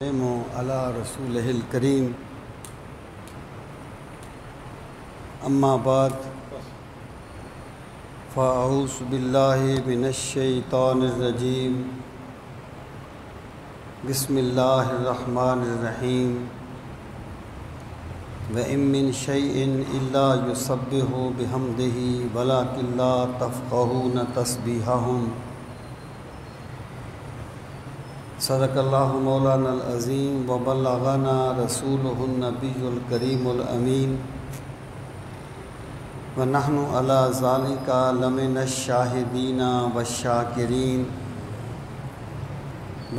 علی رسولہ الکریم اما بعد فاعوذ باللہ من الشیطان الرجیم بسم اللہ الرحمن الرحیم وَإِن مِّن شَيْءٍ إِلَّا يُسَبِّحُ بِحَمْدِهِ وَلَٰكِن لَّا تَفْقَهُونَ تَسْبِيحَهُمْ صدق اللہ مولانا العظیم وبلغنا رسولہ النبی الکریم الامین ونحن علی ذالک لمن الشاہدین والشاکرین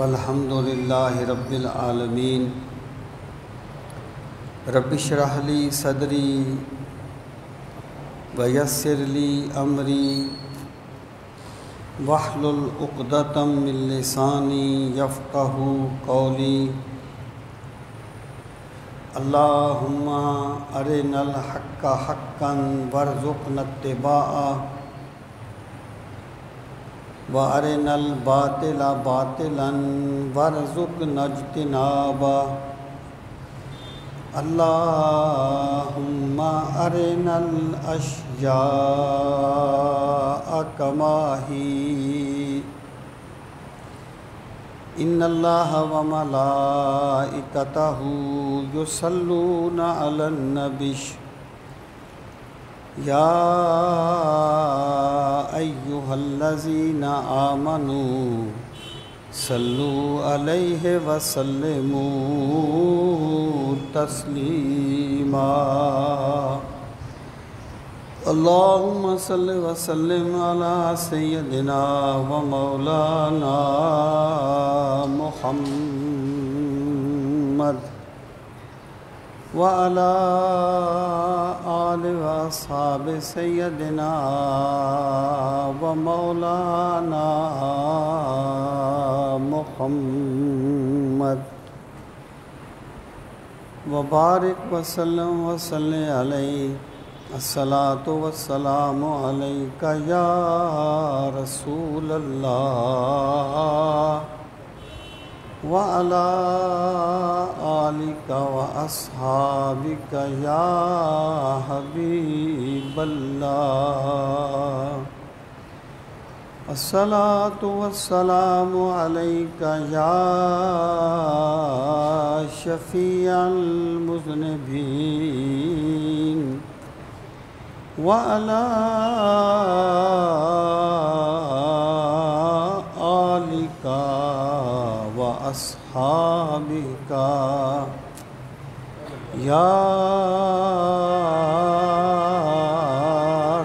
والحمد للہ رب العالمین رب اشرح لی صدری ویسر لی امری واحلل عقدۃ من لسانی یفقہوا قولی اللہم ارنا الحق حقا وارزقنا اتباعہ وارنا الباطل باطلا وارزقنا اجتنابہ اللہم ارنا الاشیاء کما ہی ان اللہ وملائکتہ یصلون علی النبی یا ایہا الذین آمنوا صلوا علیہ وسلموا تسلیما اللہم صل وسلم علی سیدنا و مولانا محمد وعلی آل و اصحاب سیدنا و مولانا محمد وبارک وسلم وصلی علیہ الصلاۃ والسلام علیک یا رسول اللہ وعلی آلک واصحابک یا حبیب اللہ الصلاۃ والسلام علیک یا شفیع المذنبین وعلی آلک واصحابک یا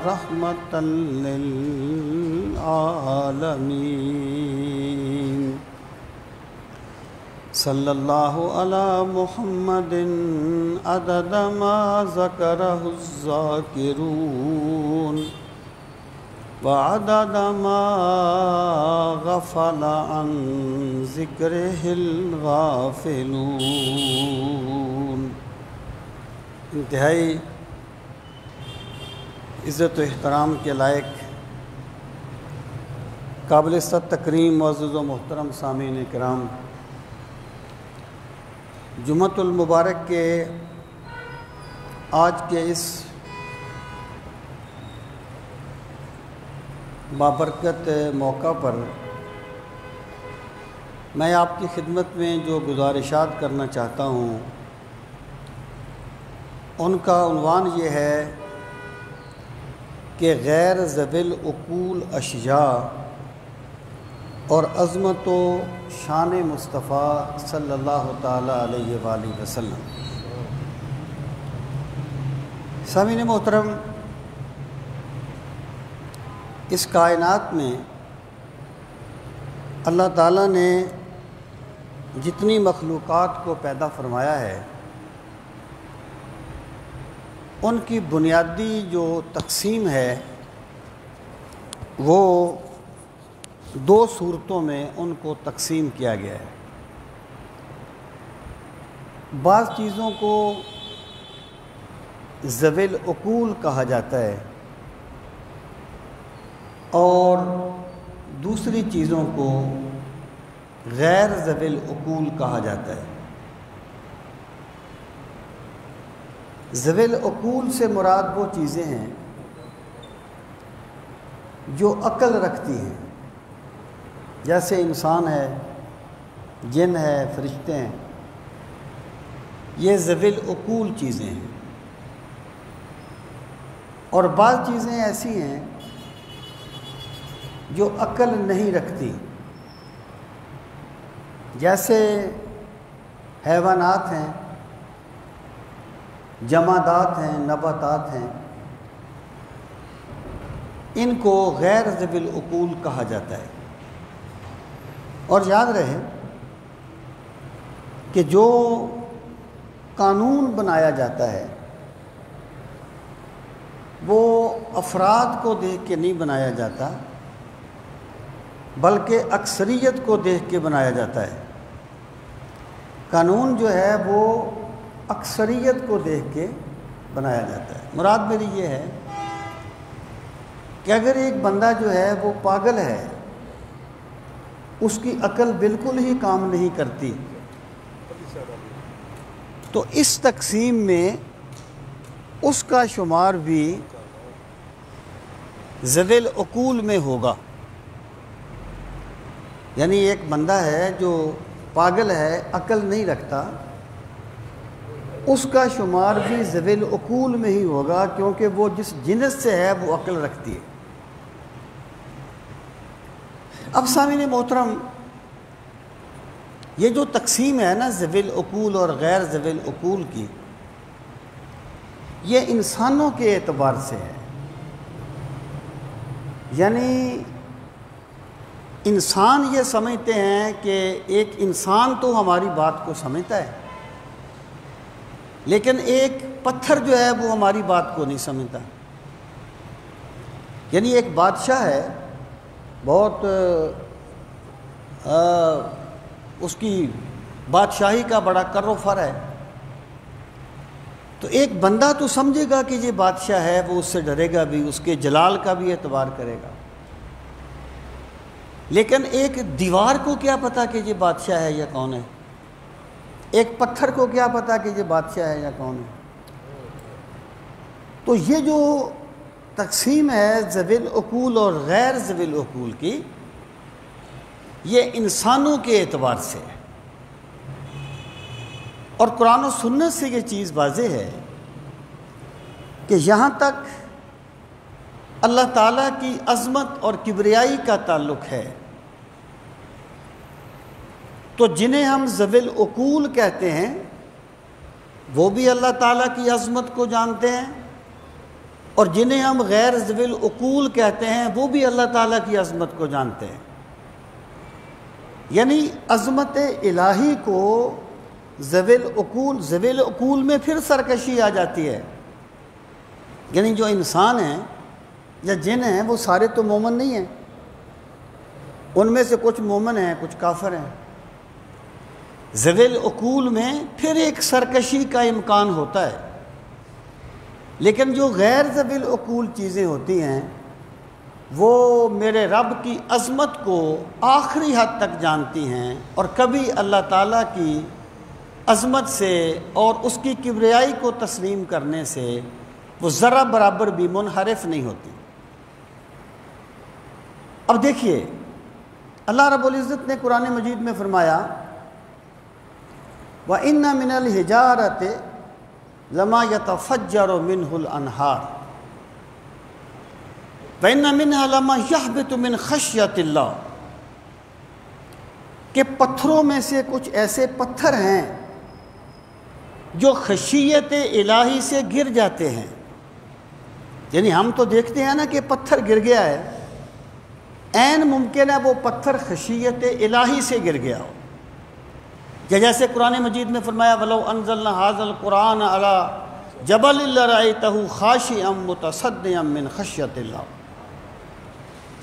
رحمۃ للعالمین صلی اللہ علی محمد عدد ما ذکرہ الذاکرون وعدد ما غفل عن ذکرہ الغافلون۔ انتہائی عزت و احترام کے لائق قابل صد تکریم معزز و محترم سامعین کرام، جمعۃ المبارک کے آج کے اس بابرکت موقع پر میں آپ کی خدمت میں جو گزارشات کرنا چاہتا ہوں ان کا عنوان یہ ہے کہ غیر ذوی العقول اشیاء اور عظمت و شان مصطفیٰ صلی اللہ تعالیٰ علیہ وآلہ وسلم۔ سامعین محترم، اس کائنات میں اللہ تعالیٰ نے جتنی مخلوقات کو پیدا فرمایا ہے ان کی بنیادی جو تقسیم ہے وہ دو صورتوں میں ان کو تقسیم کیا گیا ہے۔ بعض چیزوں کو ذوی العقول کہا جاتا ہے اور دوسری چیزوں کو غیر ذوی العقول کہا جاتا ہے۔ ذوی العقول سے مراد وہ چیزیں ہیں جو عقل رکھتی ہیں، جیسے انسان ہے، جن ہے، فرشتے ہیں، یہ ذوی العقول چیزیں ہیں۔ اور بعض چیزیں ایسی ہیں جو عقل نہیں رکھتی، جیسے حیوانات ہیں، جمادات ہیں، نباتات ہیں، ان کو غیر ذوی العقول کہا جاتا ہے۔ اور یاد رہے کہ جو قانون بنایا جاتا ہے وہ افراد کو دیکھ کے نہیں بنایا جاتا، بلکہ اکثریت کو دیکھ کے بنایا جاتا ہے۔ قانون جو ہے وہ اکثریت کو دیکھ کے بنایا جاتا ہے۔ مراد میری یہ ہے کہ اگر ایک بندہ جو ہے وہ پاگل ہے، اس کی عقل بالکل ہی کام نہیں کرتی، تو اس تقسیم میں اس کا شمار بھی ذوی العقول میں ہوگا۔ یعنی ایک بندہ ہے جو پاگل ہے، عقل نہیں رکھتا، اس کا شمار بھی ذوی العقول میں ہی ہوگا، کیونکہ وہ جس جنس سے ہے وہ عقل رکھتی ہے۔ اب سامعین محترم، یہ جو تقسیم ہے نا ذوی العقول اور غیر ذوی العقول کی، یہ انسانوں کے اعتبار سے ہے۔ یعنی انسان یہ سمجھتے ہیں کہ ایک انسان تو ہماری بات کو سمجھتا ہے، لیکن ایک پتھر جو ہے وہ ہماری بات کو نہیں سمجھتا۔ یعنی ایک بادشاہ ہے، بہت اس کی بادشاہی کا بڑا کر و فر ہے، تو ایک بندہ تو سمجھے گا کہ یہ بادشاہ ہے، وہ اس سے ڈرے گا بھی، اس کے جلال کا بھی اعتبار کرے گا، لیکن ایک دیوار کو کیا پتا کہ یہ بادشاہ ہے یا کون ہے؟ ایک پتھر کو کیا پتا کہ یہ بادشاہ ہے یا کون ہے؟ تو یہ جو تقسیم ہے ذوی العقول اور غیر ذوی العقول کی، یہ انسانوں کے اعتبار سے ہے۔ اور قرآن و سنت سے یہ چیز واضح ہے کہ یہاں تک اللہ تعالیٰ کی عظمت اور کبریائی کا تعلق ہے تو جنہیں ہم ذوی العقول کہتے ہیں وہ بھی اللہ تعالیٰ کی عظمت کو جانتے ہیں، اور جنہیں ہم غیر ذوی العقول کہتے ہیں وہ بھی اللہ تعالیٰ کی عظمت کو جانتے ہیں۔ یعنی عظمت الہی کو ذوی العقول میں پھر سرکشی آ جاتی ہے۔ یعنی جو انسان ہیں یا جن ہیں وہ سارے تو مومن نہیں ہیں، ان میں سے کچھ مومن ہیں، کچھ کافر ہیں۔ ذوی العقول میں پھر ایک سرکشی کا امکان ہوتا ہے، لیکن جو غیر ذوی العقول چیزیں ہوتی ہیں وہ میرے رب کی عظمت کو آخری حد تک جانتی ہیں، اور کبھی اللہ تعالیٰ کی عظمت سے اور اس کی کبریائی کو تسلیم کرنے سے وہ ذرہ برابر بھی منحرف نہیں ہوتی۔ اب دیکھیے، اللہ رب العزت نے قرآن مجید میں فرمایا وَإِنَّ مِنَ الْحِجَارَةِ لَمَا يَتَفَجَّرُ مِنْهُ الْأَنْهَارُ وَإِنَّ مِنْهَا لَمَا يَهْبِطُ مِنْ خَشْيَةِ اللَّهِ کہ پتھروں میں سے کچھ ایسے پتھر ہیں جو خشیت الہی سے گر جاتے ہیں۔ یعنی ہم تو دیکھتے ہیں نا کہ پتھر گر گیا ہے، عین ممکن ہے وہ پتھر خشیت الہی سے گر گیا ہو، یا جیسے قرآن مجید میں فرمایا وَلَوْ أَنزَلْنَا هَذَا الْقُرْآنَ عَلَى جَبَلٍ لَرَأَيْتَهُ خَاشِعًا مُتَصَدِّعًا مِنْ خَشْيَةِ اللَّهِ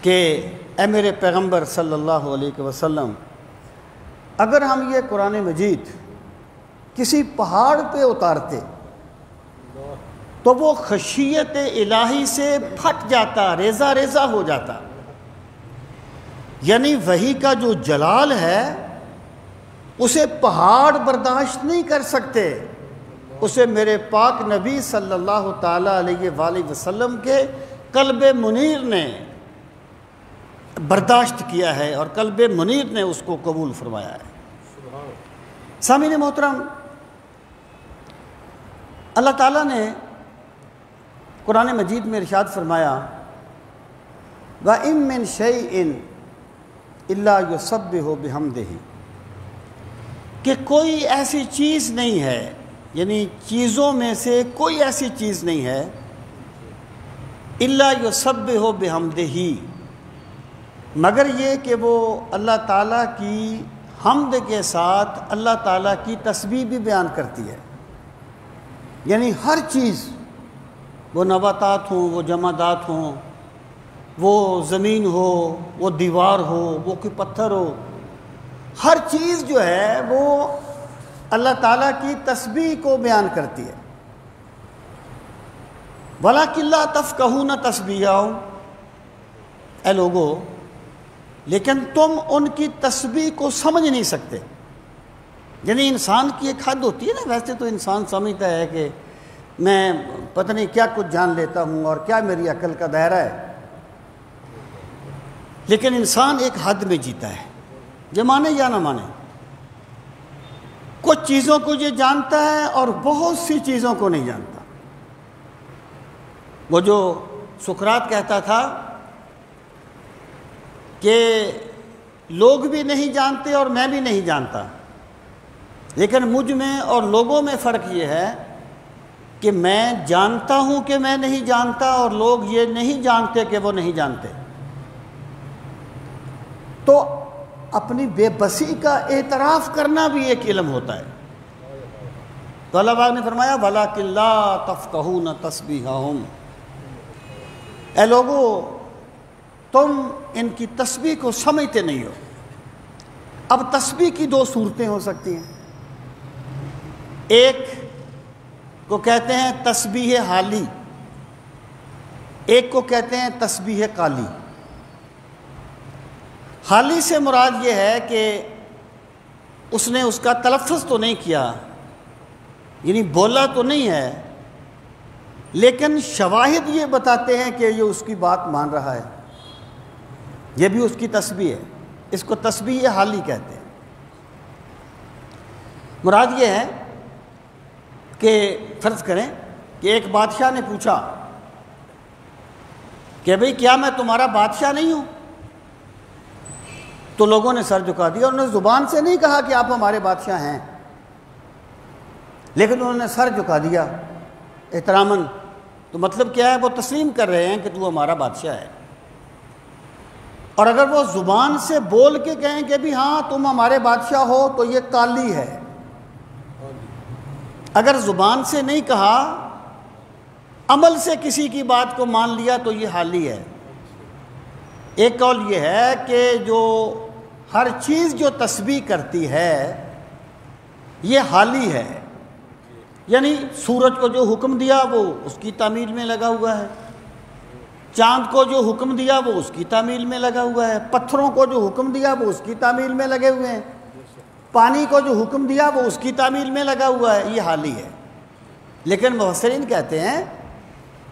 کہ اے میرے پیغمبر صلی اللہ علیہ وسلم، اگر ہم یہ قرآن مجید کسی پہاڑ پہ اتارتے تو وہ خشیت الہی سے پھٹ جاتا، ریزہ ریزہ ہو جاتا۔ یعنی وحی کا جو جلال ہے اسے پہاڑ برداشت نہیں کر سکتے، اسے میرے پاک نبی صلی اللہ تعالیٰ علیہ وآلہ وسلم کے قلب منیر نے برداشت کیا ہے اور قلب منیر نے اس کو قبول فرمایا ہے۔ سامعین محترم، اللہ تعالیٰ نے قرآن مجید میں ارشاد فرمایا وَإِن مِّن شَيْءٍ إِلَّا يُسَبِّحُ بِحَمْدِهِ، کہ کوئی ایسی چیز نہیں ہے، یعنی چیزوں میں سے کوئی ایسی چیز نہیں ہے إِلَّا يُسَبِّحُ بِحَمْدِهِ، مگر یہ کہ وہ اللہ تعالیٰ کی حمد کے ساتھ اللہ تعالیٰ کی تسبیح بھی بیان کرتی ہے۔ یعنی ہر چیز، وہ نباتات ہوں، وہ جمادات ہوں، وہ زمین ہو، وہ دیوار ہو، وہ کوئی پتھر ہو، ہر چیز جو ہے وہ اللہ تعالیٰ کی تسبیح کو بیان کرتی ہے۔ وَلَٰكِن لَّا تَفْقَهُونَ تَسْبِيحَهُمْ، اے لوگو لیکن تم ان کی تسبیح کو سمجھ نہیں سکتے۔ یعنی انسان کی ایک حد ہوتی ہے نا، ویسے تو انسان سمجھتا ہے کہ میں پتہ نہیں کیا کچھ جان لیتا ہوں اور کیا میری عقل کا دائرہ ہے، لیکن انسان ایک حد میں جیتا ہے، یہ مانے یا نہ مانے۔ کچھ چیزوں کو یہ جانتا ہے اور بہت سی چیزوں کو نہیں جانتا۔ وہ جو سقراط کہتا تھا کہ لوگ بھی نہیں جانتے اور میں بھی نہیں جانتا، لیکن مجھ میں اور لوگوں میں فرق یہ ہے کہ میں جانتا ہوں کہ میں نہیں جانتا اور لوگ یہ نہیں جانتے کہ وہ نہیں جانتے۔ تو اپنی بے بسی کا اعتراف کرنا بھی ایک علم ہوتا ہے۔ تو اللہ پاک نے فرمایا وَلَٰكِن لَّا تَفْقَهُونَ تَسْبِيحَهُمْ، اے لوگو تم ان کی تسبیح کو سمجھتے نہیں ہو۔ اب تسبیح کی دو صورتیں ہو سکتی ہیں، ایک کو کہتے ہیں تسبیح حالی، ایک کو کہتے ہیں تسبیح قالی۔ حالی سے مراد یہ ہے کہ اس نے اس کا تلفظ تو نہیں کیا، یعنی بولا تو نہیں ہے، لیکن شواہد یہ بتاتے ہیں کہ یہ اس کی بات مان رہا ہے، یہ بھی اس کی تسبیح ہے۔ اس کو تسبیح حالی کہتے ہیں۔ مراد یہ ہے کہ فرض کریں کہ ایک بادشاہ نے پوچھا کہ بھئی کیا میں تمہارا بادشاہ نہیں ہوں؟ تو لوگوں نے سر جھکا دیا، انہوں نے زبان سے نہیں کہا کہ آپ ہمارے بادشاہ ہیں، لیکن انہوں نے سر جھکا دیا احتراماً۔ تو مطلب کیا ہے؟ وہ تسلیم کر رہے ہیں کہ تو ہمارا بادشاہ ہے۔ اور اگر وہ زبان سے بول کے کہیں کہ بھی ہاں تم ہمارے بادشاہ ہو تو یہ قالی ہے۔ اگر زبان سے نہیں کہا، عمل سے کسی کی بات کو مان لیا تو یہ حالی ہے۔ ایک قول یہ ہے کہ جو ہر چیز جو تسبیح کرتی ہے یہ حالی ہے، یعنی سورج کو جو حکم دیا وہ اس کی تعمیل میں لگا ہوا ہے، چاند کو جو حکم دیا وہ اس کی تعمیل میں لگا ہوا ہے، پتھروں کو جو حکم دیا وہ اس کی تعمیل میں لگے ہوئے ہیں، پانی کو جو حکم دیا وہ اس کی تعمیل میں لگا ہوا ہے، یہ حالی ہے۔ لیکن مفسرین کہتے ہیں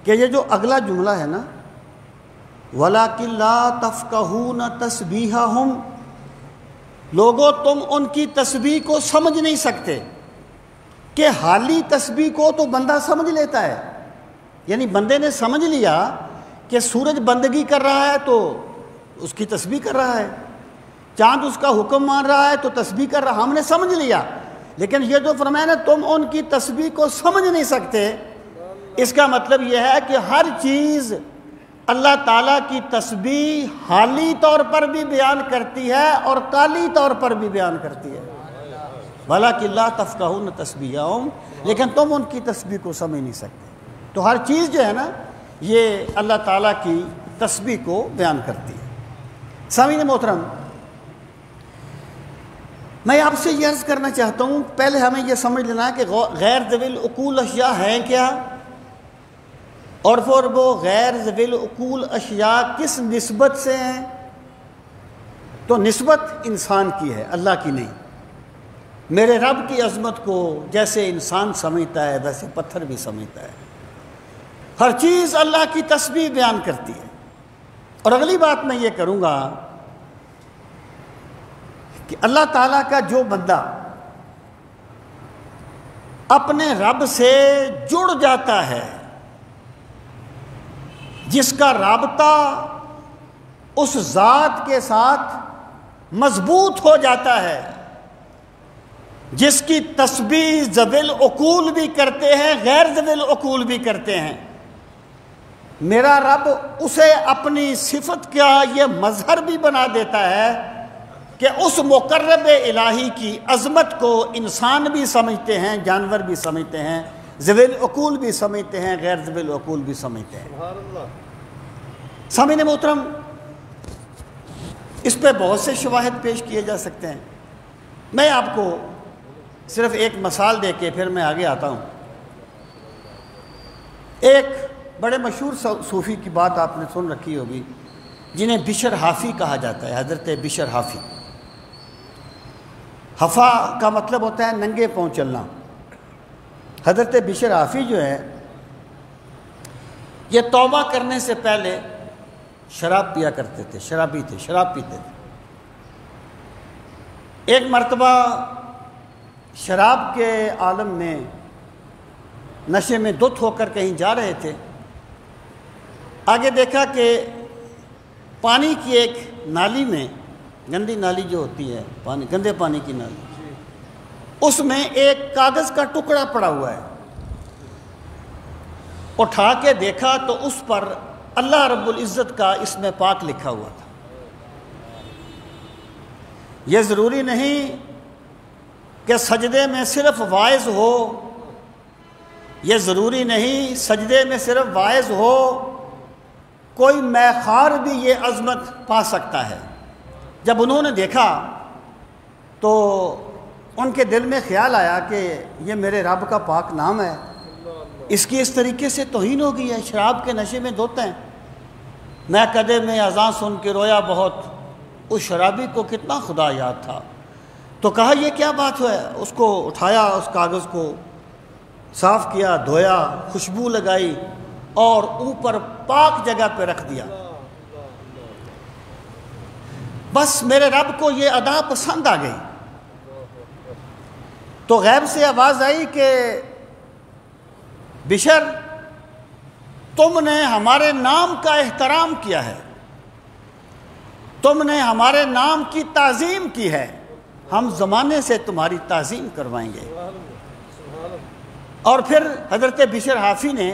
کہ یہ جو اگلا جملہ ہے نا وَلَٰكِن لَّا تَفْقَهُونَ تَسْبِيحَهُمْ، لوگو تم ان کی تسبیح کو سمجھ نہیں سکتے، کہ حالی تسبیح کو تو بندہ سمجھ لیتا ہے، یعنی بندے نے سمجھ لیا کہ سورج بندگی کر رہا ہے تو اس کی تسبیح کر رہا ہے، چاند اس کا حکم مان رہا ہے تو تسبیح کر رہا، ہم نے سمجھ لیا۔ لیکن یہ جو فرمایا نا تم ان کی تسبیح کو سمجھ نہیں سکتے، اس کا مطلب یہ ہے کہ ہر چیز اللہ تعالیٰ کی تسبیح حالی طور پر بھی بیان کرتی ہے اور قالی طور پر بھی بیان کرتی ہے۔ وَلَٰكِن لَّا تَفْقَهُونَ تَسْبِيحَهُمْ، لیکن تم ان کی تسبیح کو سمجھ نہیں سکتے۔ تو ہر چیز جو ہے نا یہ اللہ تعالیٰ کی تسبیح کو بیان کرتی ہے۔ سامعین محترم، میں آپ سے یہ عرض کرنا چاہتا ہوں، پہلے ہمیں یہ سمجھ لینا ہے کہ غیر ذوی العقول اشیاء ہیں کیا، اور پھر وہ غیر ذوی العقول اشیاء کس نسبت سے ہیں۔ تو نسبت انسان کی ہے، اللہ کی نہیں۔ میرے رب کی عظمت کو جیسے انسان سمجھتا ہے ویسے پتھر بھی سمجھتا ہے۔ ہر چیز اللہ کی تسبیح بیان کرتی ہے۔ اور اگلی بات میں یہ کروں گا کہ اللہ تعالیٰ کا جو بندہ اپنے رب سے جڑ جاتا ہے، جس کا رابطہ اس ذات کے ساتھ مضبوط ہو جاتا ہے، جس کی تسبیح ذوی العقول بھی کرتے ہیں، غیر ذوی العقول بھی کرتے ہیں، میرا رب اسے اپنی صفت کا یہ مظہر بھی بنا دیتا ہے کہ اس مقرب الہی کی عظمت کو انسان بھی سمجھتے ہیں، جانور بھی سمجھتے ہیں، ذوی العقول بھی سمجھتے ہیں، غیر ذوی العقول بھی سمجھتے ہیں۔ سبحان اللہ۔ سامعین محترم، اس پہ بہت سے شواہد پیش کیے جا سکتے ہیں۔ میں آپ کو صرف ایک مثال دے کے پھر میں آگے آتا ہوں۔ ایک بڑے مشہور صوفی کی بات آپ نے سن رکھی ہوگی، جنہیں بشر حافی کہا جاتا ہے، حضرت بشر حافی۔ حفا کا مطلب ہوتا ہے ننگے پاؤں چلنا۔ حضرت بشر حافی جو ہے یہ توبہ کرنے سے پہلے شراب پیا کرتے تھے، شرابی تھے، شراب پیتے تھے۔ ایک مرتبہ شراب کے عالم میں نشے میں دھت ہو کر کہیں جا رہے تھے، آگے دیکھا کہ پانی کی ایک نالی میں، گندی نالی جو ہوتی ہے، پانی گندے پانی کی نالی، اس میں ایک کاغذ کا ٹکڑا پڑا ہوا ہے۔ اٹھا کے دیکھا تو اس پر اللہ رب العزت کا اسم پاک لکھا ہوا تھا۔ یہ ضروری نہیں کہ سجدے میں صرف واعظ ہو، یہ ضروری نہیں سجدے میں صرف واعظ ہو، کوئی میخار بھی یہ عظمت پا سکتا ہے۔ جب انہوں نے دیکھا تو ان کے دل میں خیال آیا کہ یہ میرے رب کا پاک نام ہے، اس کی اس طریقے سے توہین ہو گئی ہے، شراب کے نشے میں دھوتے ہیں۔ میں کدے میں اذان سن کے رویا بہت، اس شرابی کو کتنا خدا یاد تھا۔ تو کہا یہ کیا بات ہے؟ اس کو اٹھایا، اس کاغذ کو صاف کیا، دھویا، خوشبو لگائی اور اوپر پاک جگہ پہ رکھ دیا۔ بس میرے رب کو یہ ادا پسند آ گئی۔ تو غیب سے آواز آئی کہ بشر، تم نے ہمارے نام کا احترام کیا ہے، تم نے ہمارے نام کی تعظیم کی ہے، ہم زمانے سے تمہاری تعظیم کروائیں گے۔ اور پھر حضرت بشر حافی نے،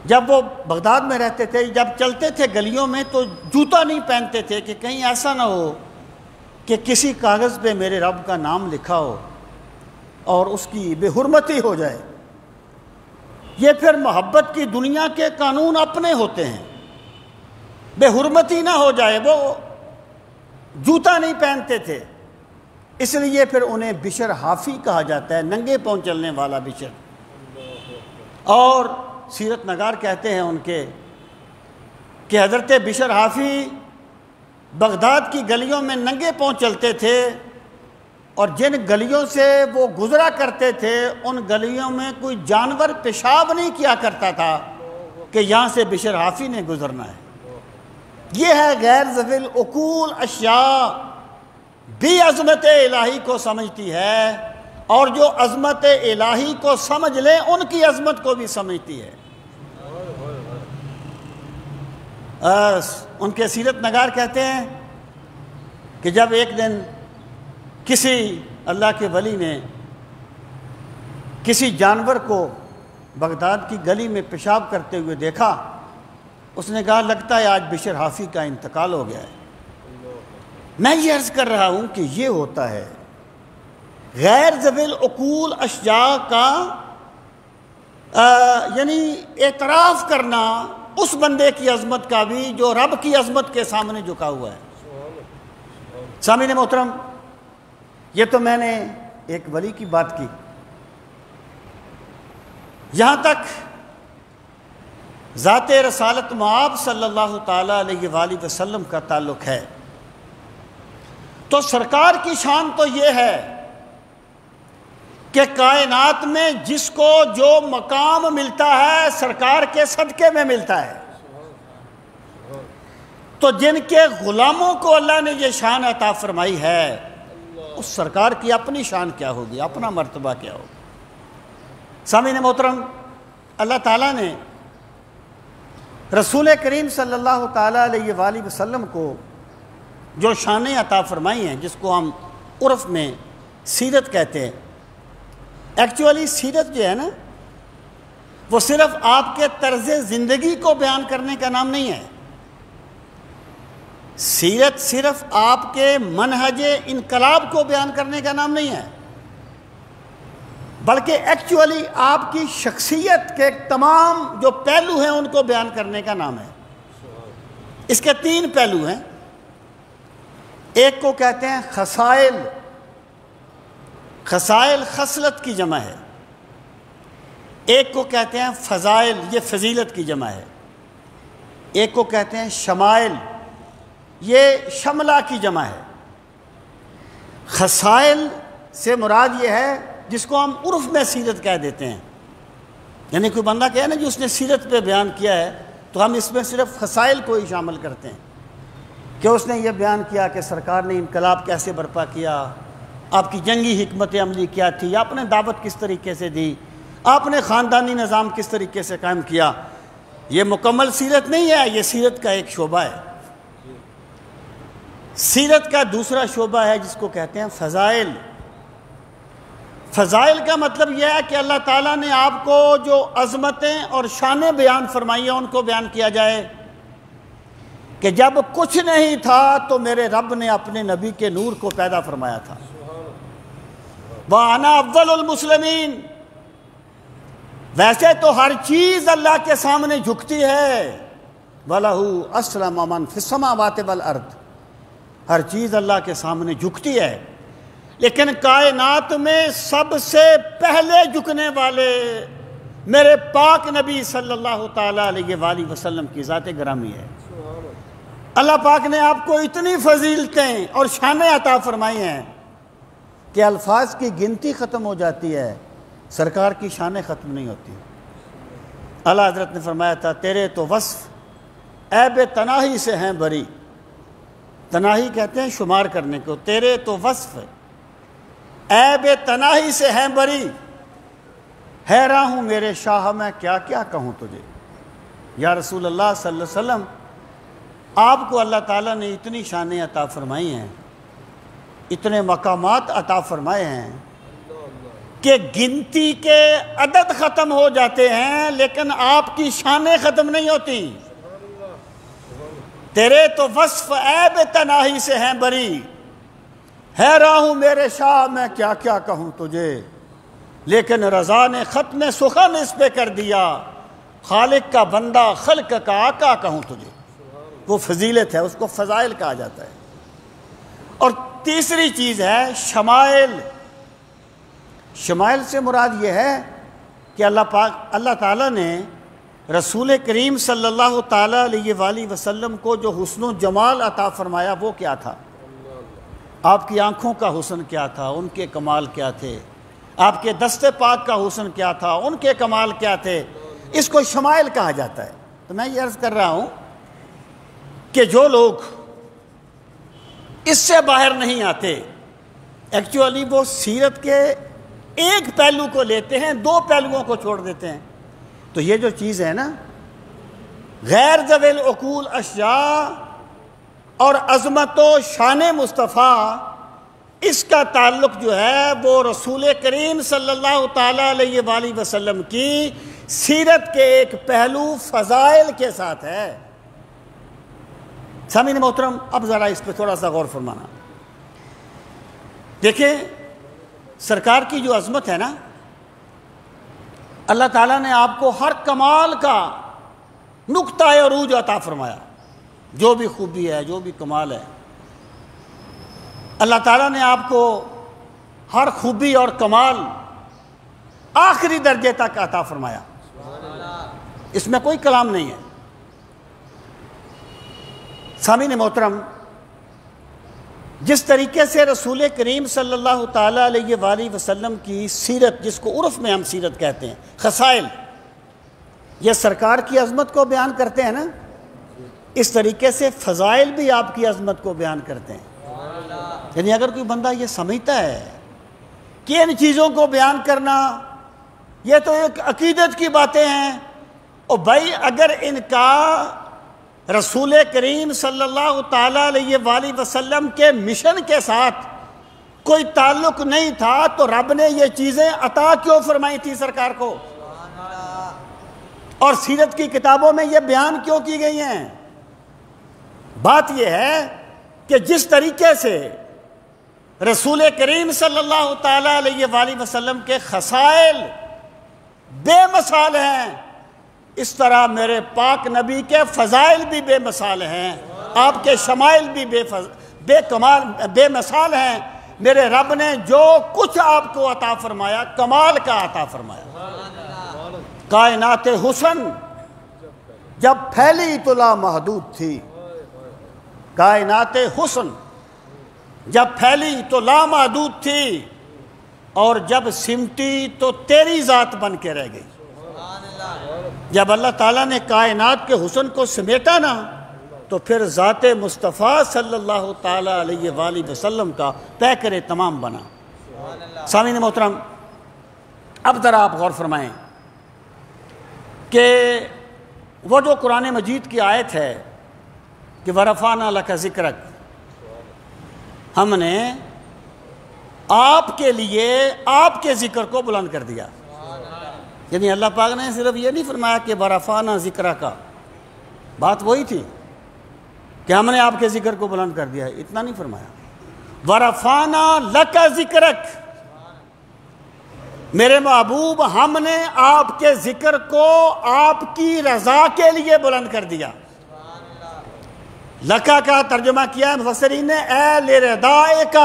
جب وہ بغداد میں رہتے تھے، جب چلتے تھے گلیوں میں تو جوتا نہیں پہنتے تھے کہ کہیں ایسا نہ ہو کہ کسی کاغذ پہ میرے رب کا نام لکھا ہو اور اس کی بے حرمتی ہو جائے۔ یہ پھر محبت کی دنیا کے قانون اپنے ہوتے ہیں، بے حرمتی نہ ہو جائے، وہ جوتا نہیں پہنتے تھے، اس لیے پھر انہیں بشر حافی کہا جاتا ہے، ننگے پاؤں چلنے والا بشر۔ اور سیرت نگار کہتے ہیں ان کے کہ حضرت بشر حافی بغداد کی گلیوں میں ننگے پاؤں چلتے تھے، اور جن گلیوں سے وہ گزرا کرتے تھے ان گلیوں میں کوئی جانور پیشاب نہیں کیا کرتا تھا کہ یہاں سے بشر حافی نے گزرنا ہے۔ یہ ہے غیر ذوی العقول اشیاء بھی عظمت الہی کو سمجھتی ہے، اور جو عظمت الہی کو سمجھ لیں ان کی عظمت کو بھی سمجھتی ہے۔ ان کے سیرت نگار کہتے ہیں کہ جب ایک دن کسی اللہ کے ولی نے کسی جانور کو بغداد کی گلی میں پیشاب کرتے ہوئے دیکھا، اس نے کہا لگتا ہے آج بشر حافی کا انتقال ہو گیا ہے۔ میں یہ عرض کر رہا ہوں کہ یہ ہوتا ہے غیر ذوی العقول اشیاء کا یعنی اعتراف کرنا اس بندے کی عظمت کا بھی جو رب کی عظمت کے سامنے جھکا ہوا ہے۔ سامعین محترم، یہ تو میں نے ایک ولی کی بات کی۔ یہاں تک ذات رسالت مآب صلی اللہ تعالیٰ علیہ وآلہ وسلم کا تعلق ہے تو سرکار کی شان تو یہ ہے کہ کائنات میں جس کو جو مقام ملتا ہے سرکار کے صدقے میں ملتا ہے. تو جن کے غلاموں کو اللہ نے یہ شان عطا فرمائی ہے اس سرکار کی اپنی شان کیا ہوگی, اپنا مرتبہ کیا ہوگا. سامعین محترم, اللہ تعالیٰ نے رسول کریم صلی اللہ تعالیٰ علیہ وآلہ وسلم کو جو شانیں عطا فرمائی ہیں, جس کو ہم عرف میں سیرت کہتے ہیں. ایکچولی سیرت جو ہے نا وہ صرف آپ کے طرز زندگی کو بیان کرنے کا نام نہیں ہے. سیرت صرف آپ کے منہج انقلاب کو بیان کرنے کا نام نہیں ہے, بلکہ ایکچولی آپ کی شخصیت کے تمام جو پہلو ہیں ان کو بیان کرنے کا نام ہے. اس کے 3 پہلو ہیں. ایک کو کہتے ہیں خصائل. خصائل خصلت کی جمع ہے. ایک کو کہتے ہیں فضائل, یہ فضیلت کی جمع ہے. ایک کو کہتے ہیں شمائل, یہ شملہ کی جمع ہے. خصائل سے مراد یہ ہے جس کو ہم عرف میں سیرت کہہ دیتے ہیں. یعنی کوئی بندہ کہے نا جو اس نے سیرت پہ بیان کیا ہے تو ہم اس میں صرف خصائل کو ہی شامل کرتے ہیں کہ اس نے یہ بیان کیا کہ سرکار نے انقلاب کیسے برپا کیا, آپ کی جنگی حکمت عملی کیا تھی, آپ نے دعوت کس طریقے سے دی, آپ نے خاندانی نظام کس طریقے سے قائم کیا. یہ مکمل سیرت نہیں ہے, یہ سیرت کا ایک شعبہ ہے. سیرت کا دوسرا شعبہ ہے جس کو کہتے ہیں فضائل. فضائل کا مطلب یہ ہے کہ اللہ تعالیٰ نے آپ کو جو عظمتیں اور شانیں بیان فرمائی ہیں ان کو بیان کیا جائے کہ جب کچھ نہیں تھا تو میرے رب نے اپنے نبی کے نور کو پیدا فرمایا تھا. وَأَنَا أَفْضَلُ الْمُسْلِمِينَ. ویسے تو ہر چیز اللہ کے سامنے جھکتی ہے. وَلَهُ أَسْلَمَ مَنْ فِي السَّمَاوَاتِ وَالْأَرْضِ. ہر چیز اللہ کے سامنے جھکتی ہے, لیکن کائنات میں سب سے پہلے جھکنے والے میرے پاک نبی صلی اللہ تعالیٰ علیہ وآلہ وسلم کی ذات گرامی ہے. اللہ پاک نے آپ کو اتنی فضیلتیں اور شانیں عطا فرمائی ہیں کہ الفاظ کی گنتی ختم ہو جاتی ہے, سرکار کی شانیں ختم نہیں ہوتی. اعلیٰ حضرت نے فرمایا تھا تیرے تو وصف عیب تناہی سے ہیں بری. تناہی کہتے ہیں شمار کرنے کو. تیرے تو وصف عیب تناہی سے ہیں بری, حیران ہوں میرے شاہ میں کیا کیا کہوں تجھے. یا رسول اللہ صلی اللہ علیہ وسلم, آپ کو اللہ تعالیٰ نے اتنی شانیں عطا فرمائی ہیں, اتنے مقامات عطا فرمائے ہیں کہ گنتی کے عدد ختم ہو جاتے ہیں لیکن آپ کی شانیں ختم نہیں ہوتی. تیرے تو وصف عیب تناہی سے ہیں بری, حیران ہوں میرے شاہ میں کیا کیا کہوں تجھے. لیکن رضا نے ختم سخن اس پہ کر دیا, خالق کا بندہ خلق کا آقا کہوں تجھے. وہ فضیلت ہے, اس کو فضائل کہا جاتا ہے. اور تیسری چیز ہے شمائل. شمائل سے مراد یہ ہے کہ اللہ تعالیٰ نے رسول کریم صلی اللہ تعالیٰ علیہ وآلہ وسلم کو جو حسن و جمال عطا فرمایا وہ کیا تھا. آپ کی آنکھوں کا حسن کیا تھا, ان کے کمال کیا تھے. آپ کے دست پاک کا حسن کیا تھا, ان کے کمال کیا تھے. اس کو شمائل کہا جاتا ہے. تو میں یہ عرض کر رہا ہوں کہ جو لوگ اس سے باہر نہیں آتے, ایکچولی وہ سیرت کے ایک پہلو کو لیتے ہیں, 2 پہلوؤں کو چھوڑ دیتے ہیں. تو یہ جو چیز ہے نا غیر ذوی العقول اشیاء اور عظمت و شان مصطفیٰ, اس کا تعلق جو ہے وہ رسول کریم صلی اللہ تعالیٰ علیہ وآلہ وسلم کی سیرت کے ایک پہلو فضائل کے ساتھ ہے. سامعین محترم, اب ذرا اس پہ تھوڑا سا غور فرمانا. دیکھیں سرکار کی جو عظمت ہے نا, اللہ تعالیٰ نے آپ کو ہر کمال کا نقطہ عروج عطا فرمایا. جو بھی خوبی ہے, جو بھی کمال ہے, اللہ تعالیٰ نے آپ کو ہر خوبی اور کمال آخری درجے تک عطا فرمایا. اس میں کوئی کلام نہیں ہے. سامعین محترم, جس طریقے سے رسول کریم صلی اللہ تعالیٰ علیہ وآلہ وسلم کی سیرت، جس کو عرف میں ہم سیرت کہتے ہیں، خصائل، یہ سرکار کی عظمت کو بیان کرتے ہیں نا، اس طریقے سے فضائل بھی آپ کی عظمت کو بیان کرتے ہیں۔ یعنی اگر کوئی بندہ یہ سمجھتا ہے کہ ان چیزوں کو بیان کرنا یہ تو ایک عقیدت کی باتیں ہیں، اور بھائی اگر ان کا رسول کریم صلی اللہ تعالیٰ علیہ وآلہ وسلم کے مشن کے ساتھ کوئی تعلق نہیں تھا تو رب نے یہ چیزیں عطا کیوں فرمائی تھی سرکار کو، اور سیرت کی کتابوں میں یہ بیان کیوں کی گئی ہیں؟ بات یہ ہے کہ جس طریقے سے رسول کریم صلی اللہ تعالیٰ علیہ وآلہ وسلم کے خصائل بے مثال ہیں، اس طرح میرے پاک نبی کے فضائل بھی بے مثال ہیں، آپ کے شمائل بھی بے مثال ہیں۔ میرے رب نے جو کچھ آپ کو عطا فرمایا کمال کا عطا فرمایا۔ کائنات حسن جب پھیلی تو لامحدود تھی، کائنات حسن جب پھیلی تو لامحدود تھی، اور جب سمٹی تو تیری ذات بن کے رہ گئی۔ جب اللہ تعالیٰ نے کائنات کے حسن کو سمیٹا نا تو پھر ذات مصطفیٰ صلی اللہ تعالیٰ علیہ وآلہ وسلم کا پیکر تمام بنا۔ سامعین محترم، اب ذرا آپ غور فرمائیں کہ وہ جو قرآن مجید کی آیت ہے کہ وَرَفَعْنَا لَكَ ذِكْرَكَ، ہم نے آپ کے لیے آپ کے ذکر کو بلند کر دیا۔ یعنی اللہ پاک نے صرف یہ نہیں فرمایا کہ وَرَفَعْنَا ذِكْرَكَ، بات وہی تھی کہ ہم نے آپ کے ذکر کو بلند کر دیا، اتنا نہیں فرمایا۔ وَرَفَعْنَا لَكَ ذِكْرَكَ، میرے محبوب ہم نے آپ کے ذکر کو آپ کی رضا کے لیے بلند کر دیا۔ لکا کا ترجمہ کیا ہے مفسرین نے، اے لِرَضَائِكَ،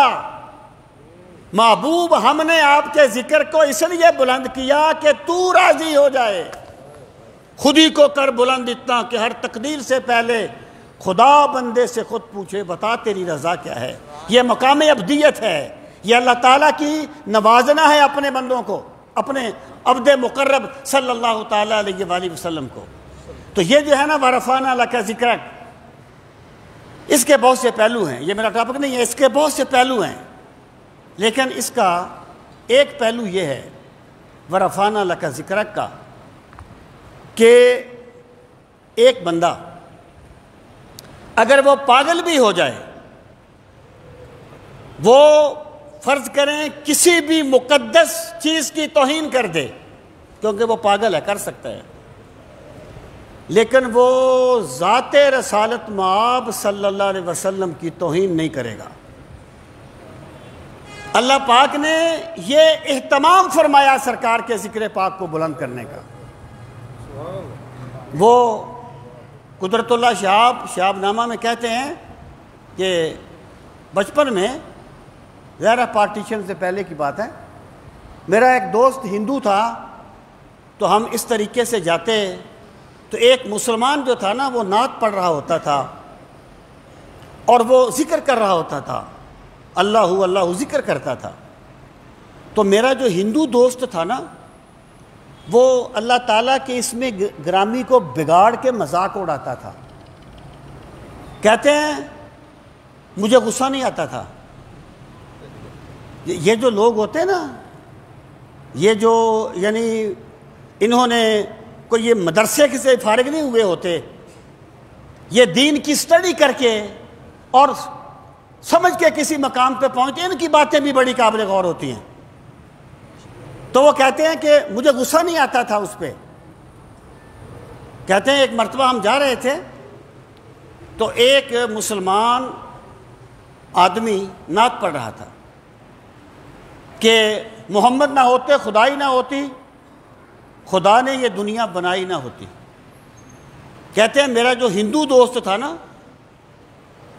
محبوب ہم نے آپ کے ذکر کو اس لیے بلند کیا کہ تو راضی ہو جائے۔ خود ہی کو کر بلند اتنا کہ ہر تقدیر سے پہلے خدا بندے سے خود پوچھے بتا تیری رضا کیا ہے۔ یہ مقام ابدیت ہے، یہ اللہ تعالیٰ کی نوازنا ہے اپنے بندوں کو، اپنے عبد مقرب صلی اللہ تعالیٰ علیہ وآلہ وسلم کو۔ تو یہ جو ہے نا وَرَفَعْنَا لَكَ ذِكْرَكَ، اس کے بہت سے پہلو ہیں، یہ میرا ٹاپک نہیں ہے، اس کے بہت سے پہلو ہیں، لیکن اس کا ایک پہلو یہ ہے وَرَفَعْنَا لَكَ ذِكْرَكَ کا کہ ایک بندہ اگر وہ پاگل بھی ہو جائے، وہ فرض کریں کسی بھی مقدس چیز کی توہین کر دے، کیونکہ وہ پاگل ہے، کر سکتا ہے، لیکن وہ ذات رسالت مآب صلی اللہ علیہ وسلم کی توہین نہیں کرے گا۔ اللہ پاک نے یہ اہتمام فرمایا سرکار کے ذکر پاک کو بلند کرنے کا۔ وہ قدرت اللہ شہاب نامہ میں کہتے ہیں کہ بچپن میں، ظاہر پارٹیشن سے پہلے کی بات ہے، میرا ایک دوست ہندو تھا، تو ہم اس طریقے سے جاتے تو ایک مسلمان جو تھا نا وہ نعت پڑھ رہا ہوتا تھا اور وہ ذکر کر رہا ہوتا تھا، اللہ اللہ ذکر کرتا تھا۔ تو میرا جو ہندو دوست تھا نا وہ اللہ تعالیٰ کے اس میں گرامی کو بگاڑ کے مذاق اڑاتا تھا۔ کہتے ہیں مجھے غصہ نہیں آتا تھا۔ یہ جو لوگ ہوتے ہیں نا، یہ جو یعنی انہوں نے کوئی یہ مدرسے سے فارغ نہیں ہوئے ہوتے، یہ دین کی سٹڈی کر کے اور سمجھ کے کسی مقام پہ پہنچتے، ان کی باتیں بھی بڑی قابل غور ہوتی ہیں۔ تو وہ کہتے ہیں کہ مجھے غصہ نہیں آتا تھا اس پہ۔ کہتے ہیں ایک مرتبہ ہم جا رہے تھے تو ایک مسلمان آدمی نعت پڑھ رہا تھا کہ محمد نہ ہوتے خدائی نہ ہوتی، خدا نے یہ دنیا بنائی نہ ہوتی۔ کہتے ہیں میرا جو ہندو دوست تھا نا،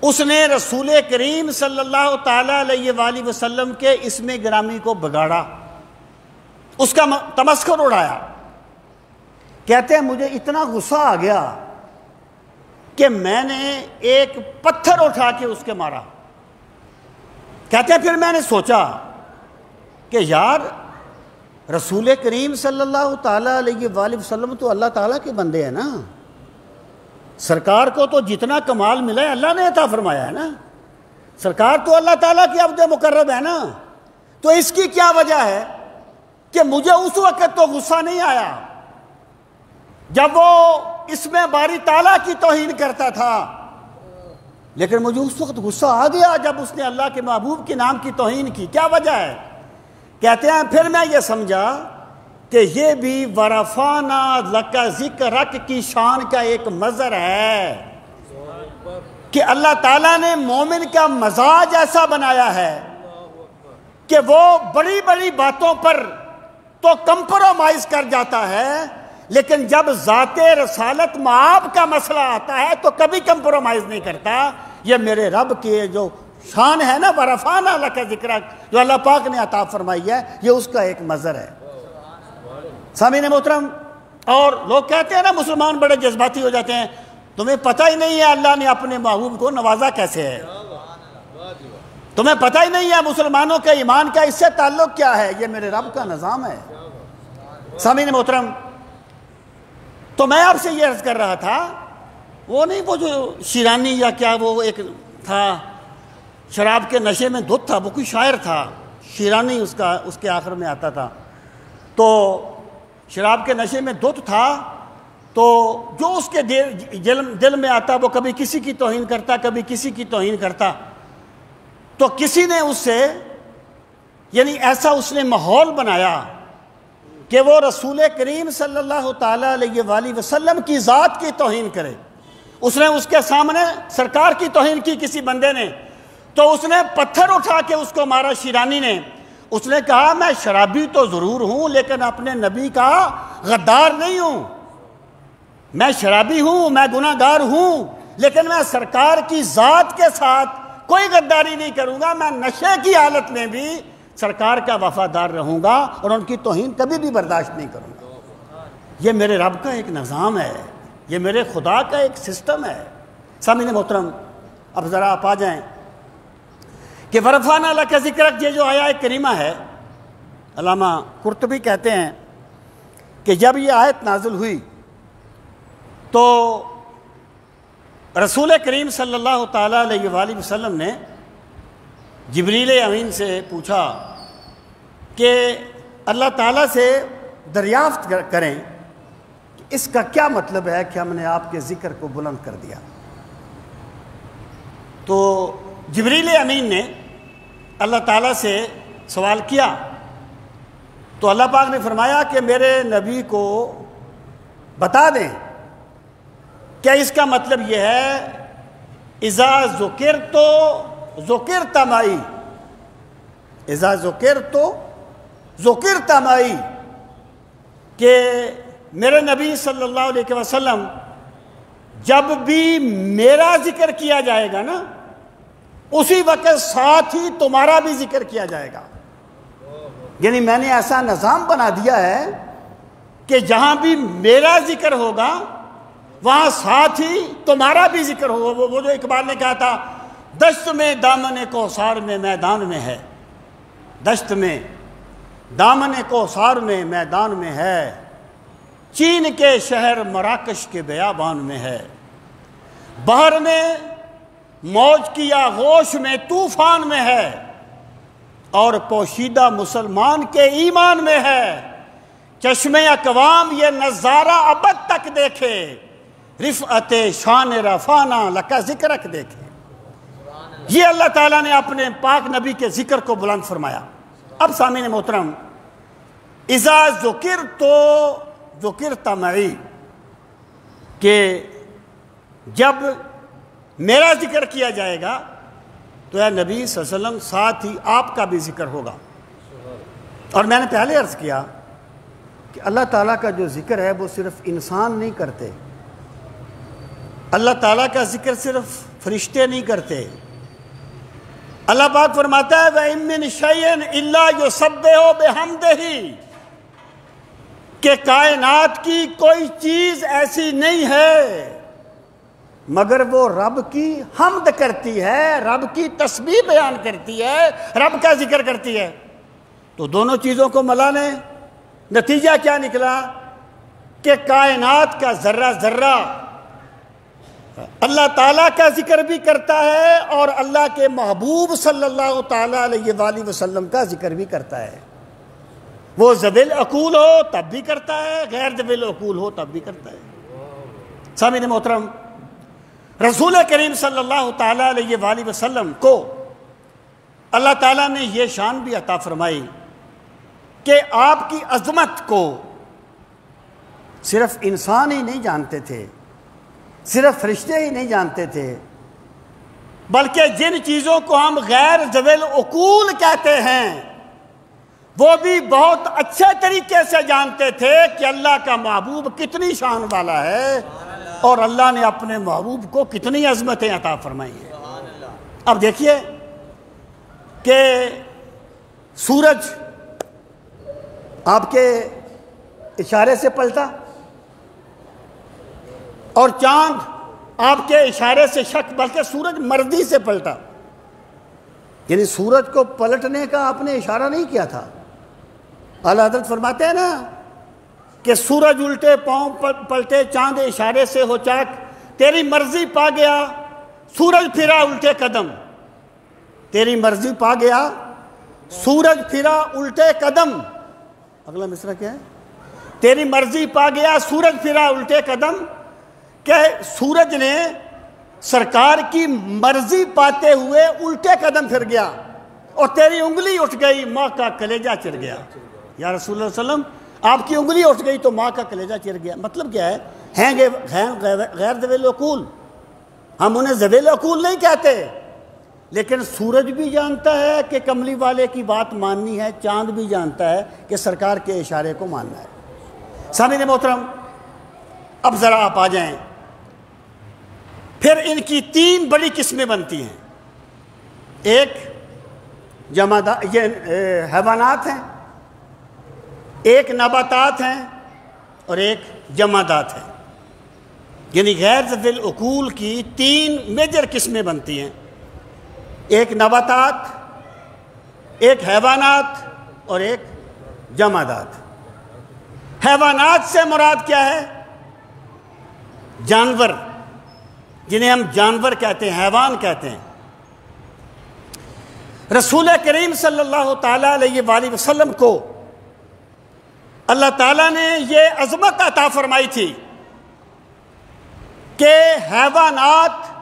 اس نے رسول کریم صلی اللہ تعالیٰ علیہ وآلہ وسلم کے اسم گرامی کو بگاڑا، اس کا تمسخر اڑایا۔ کہتے ہیں مجھے اتنا غصہ آ گیا کہ میں نے ایک پتھر اٹھا کے اس کے مارا۔ کہتے ہیں پھر میں نے سوچا کہ یار رسول کریم صلی اللہ تعالیٰ علیہ وآلہ وسلم تو اللہ تعالیٰ کے بندے ہیں نا، سرکار کو تو جتنا کمال ملا ہے اللہ نے عطا فرمایا ہے نا، سرکار تو اللہ تعالیٰ کی عبد مقرب ہے نا، تو اس کی کیا وجہ ہے کہ مجھے اس وقت تو غصہ نہیں آیا جب وہ اس میں باری تعالیٰ کی توہین کرتا تھا، لیکن مجھے اس وقت غصہ آ گیا جب اس نے اللہ کے محبوب کے نام کی توہین کی۔ کیا وجہ ہے؟ کہتے ہیں پھر میں یہ سمجھا کہ یہ بھی ورفعنا لک ذکرک کی شان کا ایک مظہر ہے کہ اللہ تعالیٰ نے مومن کا مزاج ایسا بنایا ہے کہ وہ بڑی بڑی باتوں پر تو کمپرومائز کر جاتا ہے، لیکن جب ذات رسالت معاب کا مسئلہ آتا ہے تو کبھی کمپرومائز نہیں کرتا۔ یہ میرے رب کی جو شان ہے نا، ورفعنا لک ذکرک، جو اللہ پاک نے عطا فرمائی ہے، یہ اس کا ایک مظہر ہے۔ سامعین محترم، اور لوگ کہتے ہیں نا مسلمان بڑے جذباتی ہو جاتے ہیں، تمہیں پتہ ہی نہیں ہے اللہ نے اپنے محبوب کو نوازا کیسے ہے، تمہیں پتہ ہی نہیں ہے مسلمانوں کے ایمان کا اس سے تعلق کیا ہے، یہ میرے رب کا نظام ہے۔ سامعین محترم، تو میں آپ سے یہ عرض کر رہا تھا، وہ نہیں وہ جو شیرانی یا کیا وہ ایک تھا شراب کے نشے میں دھت تھا، وہ کوئی شاعر تھا، شیرانی اس کے آخر میں آتا تھا، تو شراب کے نشے میں دھت تھا، تو جو اس کے دل میں آتا وہ کبھی کسی کی توہین کرتا، کبھی کسی کی توہین کرتا، تو کسی نے اس سے یعنی ایسا اس نے ماحول بنایا کہ وہ رسول کریم صلی اللہ تعالیٰ علیہ وآلہ وسلم کی ذات کی توہین کرے۔ اس نے اس کے سامنے سرکار کی توہین کی کسی بندے نے، تو اس نے پتھر اٹھا کے اس کو مارا شیرانی نے۔ اس نے کہا میں شرابی تو ضرور ہوں لیکن اپنے نبی کا غدار نہیں ہوں، میں شرابی ہوں، میں گناہ گار ہوں، لیکن میں سرکار کی ذات کے ساتھ کوئی غداری نہیں کروں گا، میں نشے کی حالت میں بھی سرکار کا وفادار رہوں گا اور ان کی توہین کبھی بھی برداشت نہیں کروں گا۔ یہ میرے رب کا ایک نظام ہے، یہ میرے خدا کا ایک سسٹم ہے۔ سامعین محترم، اب ذرا آپ آ جائیں کہ ورفعنا لک ذکرک، یہ جو آیت کریمہ ہے، علامہ قرطبی کہتے ہیں کہ جب یہ آیت نازل ہوئی تو رسول کریم صلی اللہ تعالیٰ علیہ وآلہ وسلم نے جبریل امین سے پوچھا کہ اللہ تعالیٰ سے دریافت کریں کہ اس کا کیا مطلب ہے کہ ہم نے آپ کے ذکر کو بلند کر دیا۔ تو جبریل امین نے اللہ تعالیٰ سے سوال کیا تو اللہ پاک نے فرمایا کہ میرے نبی کو بتا دیں کیا اس کا مطلب یہ ہے اذا ذکرت ذکرت معی، اذا ذکرت ذکرت معی، کہ میرے نبی صلی اللہ علیہ وسلم جب بھی میرا ذکر کیا جائے گا نا اسی وقت ساتھ ہی تمہارا بھی ذکر کیا جائے گا۔ یعنی میں نے ایسا نظام بنا دیا ہے کہ جہاں بھی میرا ذکر ہوگا وہاں ساتھ ہی تمہارا بھی ذکر ہوگا۔ وہ جو اقبال نے کہا تھا، دشت میں دامن کوثر میں میدان میں ہے، دشت میں دامن کوثر میں میدان میں ہے، چین کے شہر مراکش کے بیابان میں ہے، بحر میں موج کی آغوش میں طوفان میں ہے، اور پوشیدہ مسلمان کے ایمان میں ہے، چشم اقوام یہ نظارہ ابد تک دیکھے، رفعت شان رفعنا لک ذکرک دیکھے۔ یہ اللہ تعالیٰ نے اپنے پاک نبی کے ذکر کو بلند فرمایا۔ اب سامعین محترم، اذا ذکرت ذکرت معی، کہ جب میرا ذکر کیا جائے گا تو اے نبی صلی اللہ علیہ وسلم ساتھ ہی آپ کا بھی ذکر ہوگا۔ اور میں نے پہلے عرض کیا کہ اللہ تعالیٰ کا جو ذکر ہے وہ صرف انسان نہیں کرتے، اللہ تعالیٰ کا ذکر صرف فرشتے نہیں کرتے۔ اللہ پاک فرماتا ہے وَإِن مِّن شَيْءٍ إِلَّا يُسَبِّحُ بِحَمْدِهِ، کہ کائنات کی کوئی چیز ایسی نہیں ہے مگر وہ رب کی حمد کرتی ہے، رب کی تسبیح بیان کرتی ہے، رب کا ذکر کرتی ہے۔ تو دونوں چیزوں کو ملانے نتیجہ کیا نکلا کہ کائنات کا ذرہ ذرہ اللہ تعالیٰ کا ذکر بھی کرتا ہے اور اللہ کے محبوب صلی اللہ تعالیٰ علیہ وآلہ وسلم کا ذکر بھی کرتا ہے۔ وہ ذوی العقول ہو تب بھی کرتا ہے، غیر ذوی العقول ہو تب بھی کرتا ہے۔ سامعین محترم، رسول کریم صلی اللہ تعالیٰ علیہ وآلہ وسلم کو اللہ تعالیٰ نے یہ شان بھی عطا فرمائی کہ آپ کی عظمت کو صرف انسان ہی نہیں جانتے تھے، صرف فرشتے ہی نہیں جانتے تھے، بلکہ جن چیزوں کو ہم غیر ذوی العقول کہتے ہیں وہ بھی بہت اچھے طریقے سے جانتے تھے کہ اللہ کا محبوب کتنی شان والا ہے اور اللہ نے اپنے محبوب کو کتنی عظمتیں عطا فرمائی ہیں۔ اب دیکھیے کہ سورج آپ کے اشارے سے پلٹا اور چاند آپ کے اشارے سے شک، بلکہ سورج مرضی سے پلٹا، یعنی سورج کو پلٹنے کا آپ نے اشارہ نہیں کیا تھا۔ اعلیٰ حضرت فرماتے ہیں نا کہ سورج الٹے پاؤں پلٹے چاند اشارے سے ہو چاک، تیری مرضی پا گیا سورج پھرا الٹے قدم، تیری مرضی پا گیا سورج پھرا الٹے قدم۔ اگلا مصرع کیا ہے؟ تیری مرضی پا گیا سورج پھرا الٹے قدم، کہ سورج نے سرکار کی مرضی پاتے ہوئے الٹے قدم پھر گیا اور تیری انگلی اٹھ گئی، ماں کا کلیجہ چر گیا۔ یا رسول اللہ صلی اللہ علیہ وسلم، آپ کی انگلی اٹھ گئی تو ماں کا کلیجہ چر گیا۔ مطلب کیا ہے؟ ہیں غیر ذوی العقول، ہم انہیں ذوی العقول نہیں کہتے، لیکن سورج بھی جانتا ہے کہ کملی والے کی بات ماننی ہے، چاند بھی جانتا ہے کہ سرکار کے اشارے کو ماننا ہے۔ سامعین محترم، اب ذرا آپ آ جائیں، پھر ان کی تین بڑی قسمیں بنتی ہیں۔ ایک یہ حیوانات ہیں، ایک نباتات ہیں اور ایک جمادات ہیں، یعنی غیر ذوی العقول کی تین میجر قسمیں بنتی ہیں، ایک نباتات، ایک حیوانات اور ایک جمادات۔ حیوانات سے مراد کیا ہے؟ جانور، جنہیں ہم جانور کہتے ہیں، حیوان کہتے ہیں۔ رسول کریم صلی اللہ تعالیٰ علیہ وآلہ وسلم کو اللہ تعالیٰ نے یہ عظمت عطا فرمائی تھی کہ حیوانات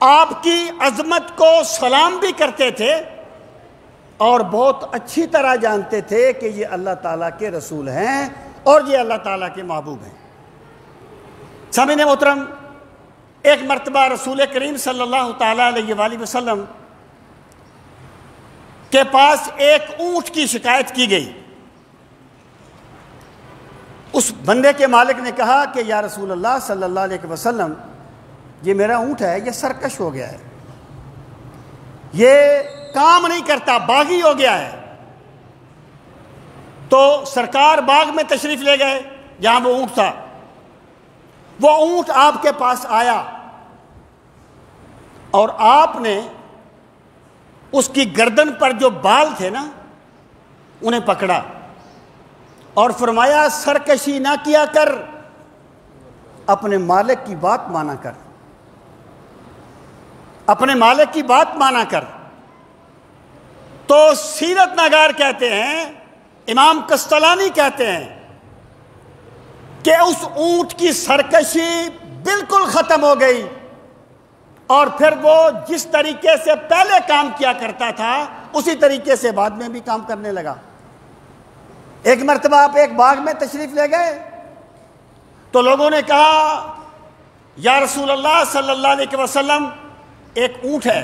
آپ کی عظمت کو سلام بھی کرتے تھے اور بہت اچھی طرح جانتے تھے کہ یہ اللہ تعالیٰ کے رسول ہیں اور یہ اللہ تعالیٰ کے محبوب ہیں۔ سامعین محترم، ایک مرتبہ رسول کریم صلی اللہ تعالیٰ علیہ وآلہ وسلم کے پاس ایک اونٹ کی شکایت کی گئی۔ اس بندے کے مالک نے کہا کہ یا رسول اللہ صلی اللہ علیہ وسلم، یہ میرا اونٹ ہے، یہ سرکش ہو گیا ہے، یہ کام نہیں کرتا، باغی ہو گیا ہے۔ تو سرکار باغ میں تشریف لے گئے جہاں وہ اونٹ تھا۔ وہ اونٹ آپ کے پاس آیا اور آپ نے اس کی گردن پر جو بال تھے نا انہیں پکڑا اور فرمایا سرکشی نہ کیا کر، اپنے مالک کی بات مانا کر، اپنے مالک کی بات مانا کر۔ تو سیرت نگار کہتے ہیں، امام قسطلانی کہتے ہیں کہ اس اونٹ کی سرکشی بالکل ختم ہو گئی اور پھر وہ جس طریقے سے پہلے کام کیا کرتا تھا اسی طریقے سے بعد میں بھی کام کرنے لگا۔ ایک مرتبہ آپ ایک باغ میں تشریف لے گئے تو لوگوں نے کہا یا رسول اللہ صلی اللہ علیہ وسلم، ایک اونٹ ہے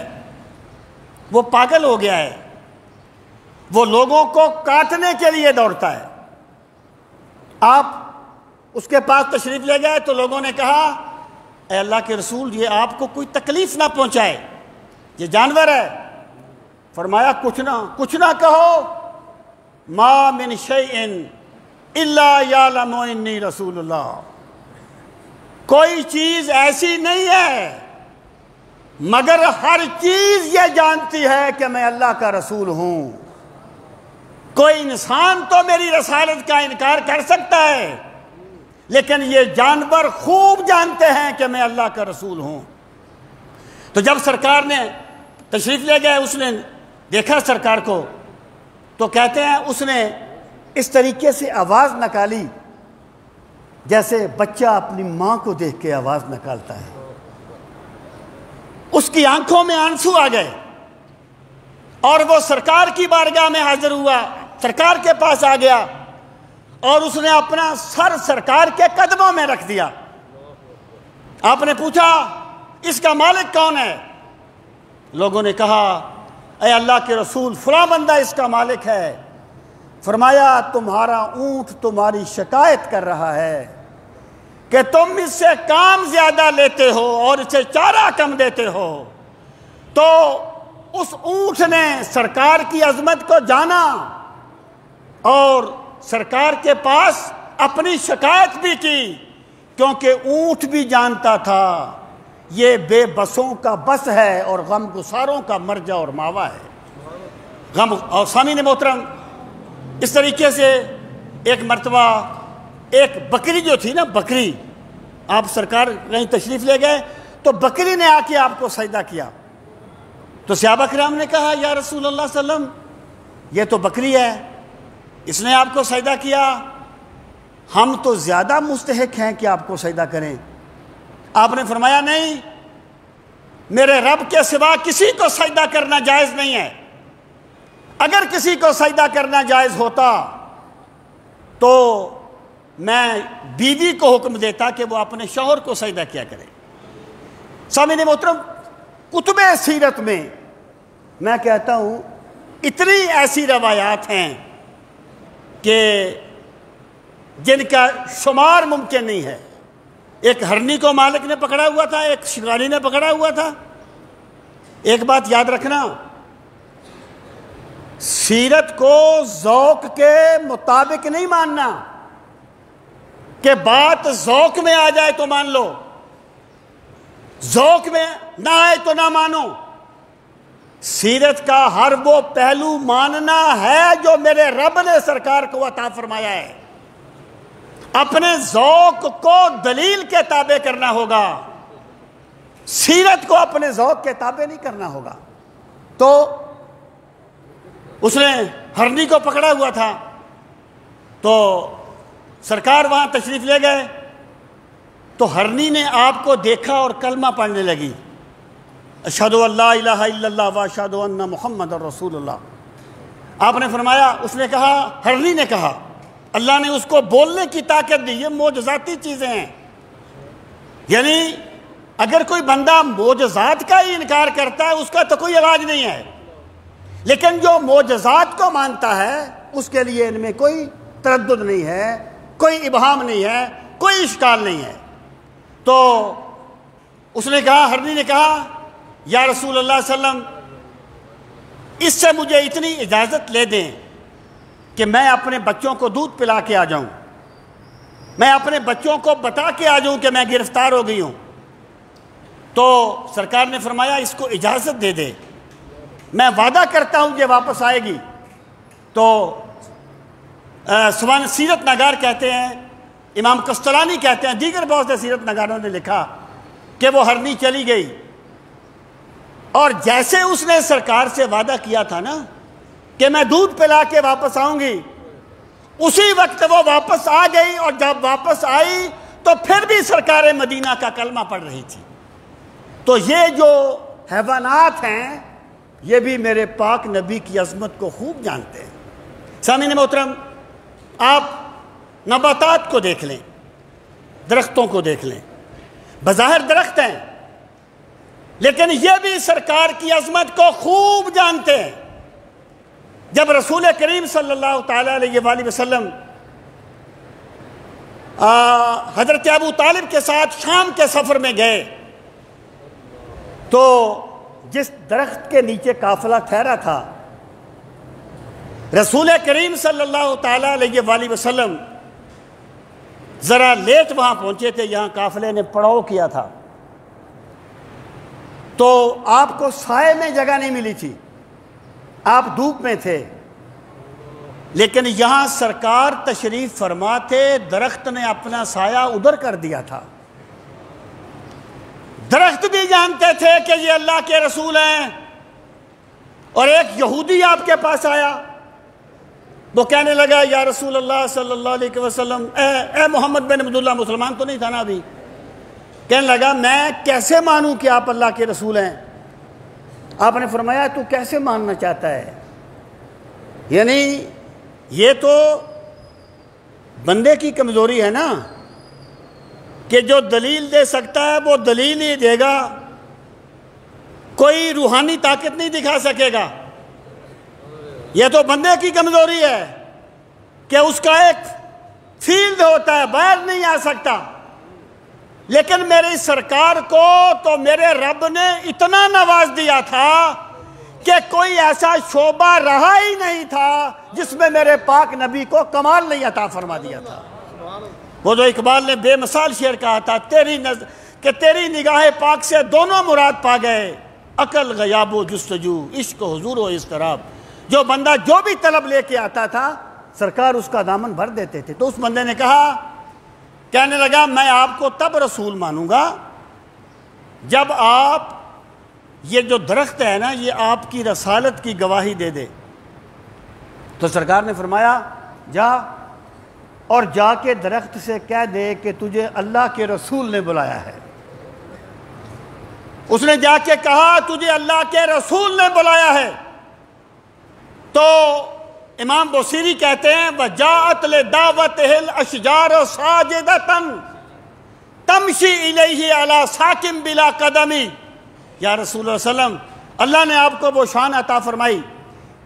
وہ پاگل ہو گیا ہے، وہ لوگوں کو کاٹنے کے لیے دوڑتا ہے۔ آپ اس کے پاس تشریف لے گئے تو لوگوں نے کہا اے اللہ کے رسول، یہ آپ کو کوئی تکلیف نہ پہنچائے، یہ جانور ہے۔ فرمایا کچھ نہ کہو، ما من شیء الا یعلم انی رسول اللہ، کوئی چیز ایسی نہیں ہے مگر ہر چیز یہ جانتی ہے کہ میں اللہ کا رسول ہوں۔ کوئی انسان تو میری رسالت کا انکار کر سکتا ہے، لیکن یہ جانور خوب جانتے ہیں کہ میں اللہ کا رسول ہوں۔ تو جب سرکار نے تشریف لے گئے، اس نے دیکھا سرکار کو، تو کہتے ہیں اس نے اس طریقے سے آواز نکالی جیسے بچہ اپنی ماں کو دیکھ کے آواز نکالتا ہے۔ اس کی آنکھوں میں آنسو آ گئے اور وہ سرکار کی بارگاہ میں حاضر ہوا، سرکار کے پاس آ گیا اور اس نے اپنا سر سرکار کے قدموں میں رکھ دیا۔ آپ نے پوچھا اس کا مالک کون ہے؟ لوگوں نے کہا اے اللہ کے رسول فلاں بندہ اس کا مالک ہے۔ فرمایا تمہارا اونٹ تمہاری شکایت کر رہا ہے کہ تم اس سے کام زیادہ لیتے ہو اور اسے چارہ کم دیتے ہو۔ تو اس اونٹ نے سرکار کی عظمت کو جانا اور سرکار کے پاس اپنی شکایت بھی کی، کیونکہ اونٹ بھی جانتا تھا یہ بے بسوں کا بس ہے اور غم گساروں کا مرجع اور ماوا ہے۔ غم اور سامعین محترم، اس طریقے سے ایک مرتبہ ایک بکری جو تھی نا، بکری، آپ سرکار کہیں تشریف لے گئے تو بکری نے آ کے آپ کو سجدہ کیا، تو صحابہ کرام نے کہا یا رسول اللہ صلی اللہ علیہ وسلم یہ تو بکری ہے، اس نے آپ کو سجدہ کیا، ہم تو زیادہ مستحق ہیں کہ آپ کو سجدہ کریں۔ آپ نے فرمایا نہیں، میرے رب کے سوا کسی کو سجدہ کرنا جائز نہیں ہے، اگر کسی کو سجدہ کرنا جائز ہوتا تو میں بیوی کو حکم دیتا کہ وہ اپنے شوہر کو سجدہ کیا کرے۔ سامعین محترم، کتب سیرت میں کہتا ہوں اتنی ایسی روایات ہیں کہ جن کا شمار ممکن نہیں ہے۔ ایک ہرنی کو مالک نے پکڑا ہوا تھا، ایک شکاری نے پکڑا ہوا تھا۔ ایک بات یاد رکھنا، سیرت کو ذوق کے مطابق نہیں ماننا کہ بات ذوق میں آ جائے تو مان لو، ذوق میں نہ آئے تو نہ مانو۔ سیرت کا ہر وہ پہلو ماننا ہے جو میرے رب نے سرکار کو عطا فرمایا ہے۔ اپنے ذوق کو دلیل کے تابع کرنا ہوگا، سیرت کو اپنے ذوق کے تابع نہیں کرنا ہوگا۔ تو اس نے ہرنی کو پکڑا ہوا تھا، تو سرکار وہاں تشریف لے گئے، تو ہرنی نے آپ کو دیکھا اور کلمہ پڑھنے لگی، اشہد ان لا الہ الا اللہ واشہد ان محمد رسول اللہ۔ آپ نے فرمایا، اس نے کہا، ہرنی نے کہا، اللہ نے اس کو بولنے کی طاقت دی، یہ معجزاتی چیزیں ہیں۔ یعنی اگر کوئی بندہ معجزات کا ہی انکار کرتا ہے اس کا تو کوئی علاج نہیں ہے، لیکن جو معجزات کو مانتا ہے اس کے لیے ان میں کوئی تردد نہیں ہے، کوئی ابہام نہیں ہے، کوئی اشکال نہیں ہے۔ تو اس نے کہا، ہرنی نے کہا یا رسول اللہ صلی اللہ علیہ وسلم اس سے مجھے اتنی اجازت لے دیں کہ میں اپنے بچوں کو دودھ پلا کے آ جاؤں، میں اپنے بچوں کو بتا کے آ جاؤں کہ میں گرفتار ہو گئی ہوں۔ تو سرکار نے فرمایا اس کو اجازت دے دے، میں وعدہ کرتا ہوں کہ واپس آئے گی۔ تو سوان سیرت نگار کہتے ہیں، امام قسطلانی کہتے ہیں، دیگر بہت سے سیرت نگاروں نے لکھا کہ وہ ہرنی چلی گئی، اور جیسے اس نے سرکار سے وعدہ کیا تھا نا کہ میں دودھ پلا کے واپس آؤں گی، اسی وقت وہ واپس آ گئی، اور جب واپس آئی تو پھر بھی سرکار مدینہ کا کلمہ پڑھ رہی تھی۔ تو یہ جو حیوانات ہیں یہ بھی میرے پاک نبی کی عظمت کو خوب جانتے ہیں۔ سامعین محترم، آپ نباتات کو دیکھ لیں، درختوں کو دیکھ لیں، بظاہر درخت ہیں لیکن یہ بھی سرکار کی عظمت کو خوب جانتے ہیں۔ جب رسول کریم صلی اللہ تعالیٰ علیہ وآلہ وسلم حضرت ابو طالب کے ساتھ شام کے سفر میں گئے تو جس درخت کے نیچے قافلہ ٹھہرا تھا، رسول کریم صلی اللہ تعالیٰ علیہ وآلہ وسلم ذرا لیٹ وہاں پہنچے تھے، یہاں قافلے نے پڑاؤ کیا تھا، تو آپ کو سائے میں جگہ نہیں ملی تھی، آپ دھوپ میں تھے، لیکن یہاں سرکار تشریف فرما تھے، درخت نے اپنا سایہ ادھر کر دیا تھا۔ درخت بھی جانتے تھے کہ یہ اللہ کے رسول ہیں، اور ایک یہودی آپ کے پاس آیا، وہ کہنے لگا یا رسول اللہ صلی اللہ علیہ وسلم، اے محمد بن عبداللہ، مسلمان تو نہیں تھا نا ابھی، کہنے لگا میں کیسے مانوں کہ آپ اللہ کے رسول ہیں؟ آپ نے فرمایا تو کیسے ماننا چاہتا ہے؟ یعنی یہ تو بندے کی کمزوری ہے نا، کہ جو دلیل دے سکتا ہے وہ دلیل ہی دے گا، کوئی روحانی طاقت نہیں دکھا سکے گا۔ یہ تو بندے کی کمزوری ہے کہ اس کا ایک فیلڈ ہوتا ہے، باہر نہیں آ سکتا، لیکن میری سرکار کو تو میرے رب نے اتنا نواز دیا تھا کہ کوئی ایسا شعبہ رہا ہی نہیں تھا جس میں میرے پاک نبی کو کمال نہیں عطا فرما دیا تھا۔ وہ جو اقبال نے بے مثال شعر کہا تھا، تیری نگاہ پاک سے دونوں مراد پا گئے، عقل غیاب و جستجو، عشق و حضور و اضطراب۔ جو بندہ جو بھی طلب لے کے آتا تھا سرکار اس کا دامن بھر دیتے تھے۔ تو اس بندے نے کہنے لگا میں آپ کو تب رسول مانوں گا جب آپ، یہ جو درخت ہے نا یہ آپ کی رسالت کی گواہی دے دے۔ تو سرکار نے فرمایا جا اور جا کے درخت سے کہہ دے کہ تجھے اللہ کے رسول نے بلایا ہے۔ اس نے جا کے کہا تجھے اللہ کے رسول نے بلایا ہے۔ تو امام بوصیری کہتے ہیں وَجَاءَتْ لِدَعْوَتِهِ الْأَشْجَارُ صَاجِدَةً تَمْشِي إِلَيْهِ عَلَى سَاكٍ بِلَا قَدَمِ۔ یا رسول اللہ صلی اللہ علیہ وسلم، اللہ نے آپ کو وہ شان عطا فرمائی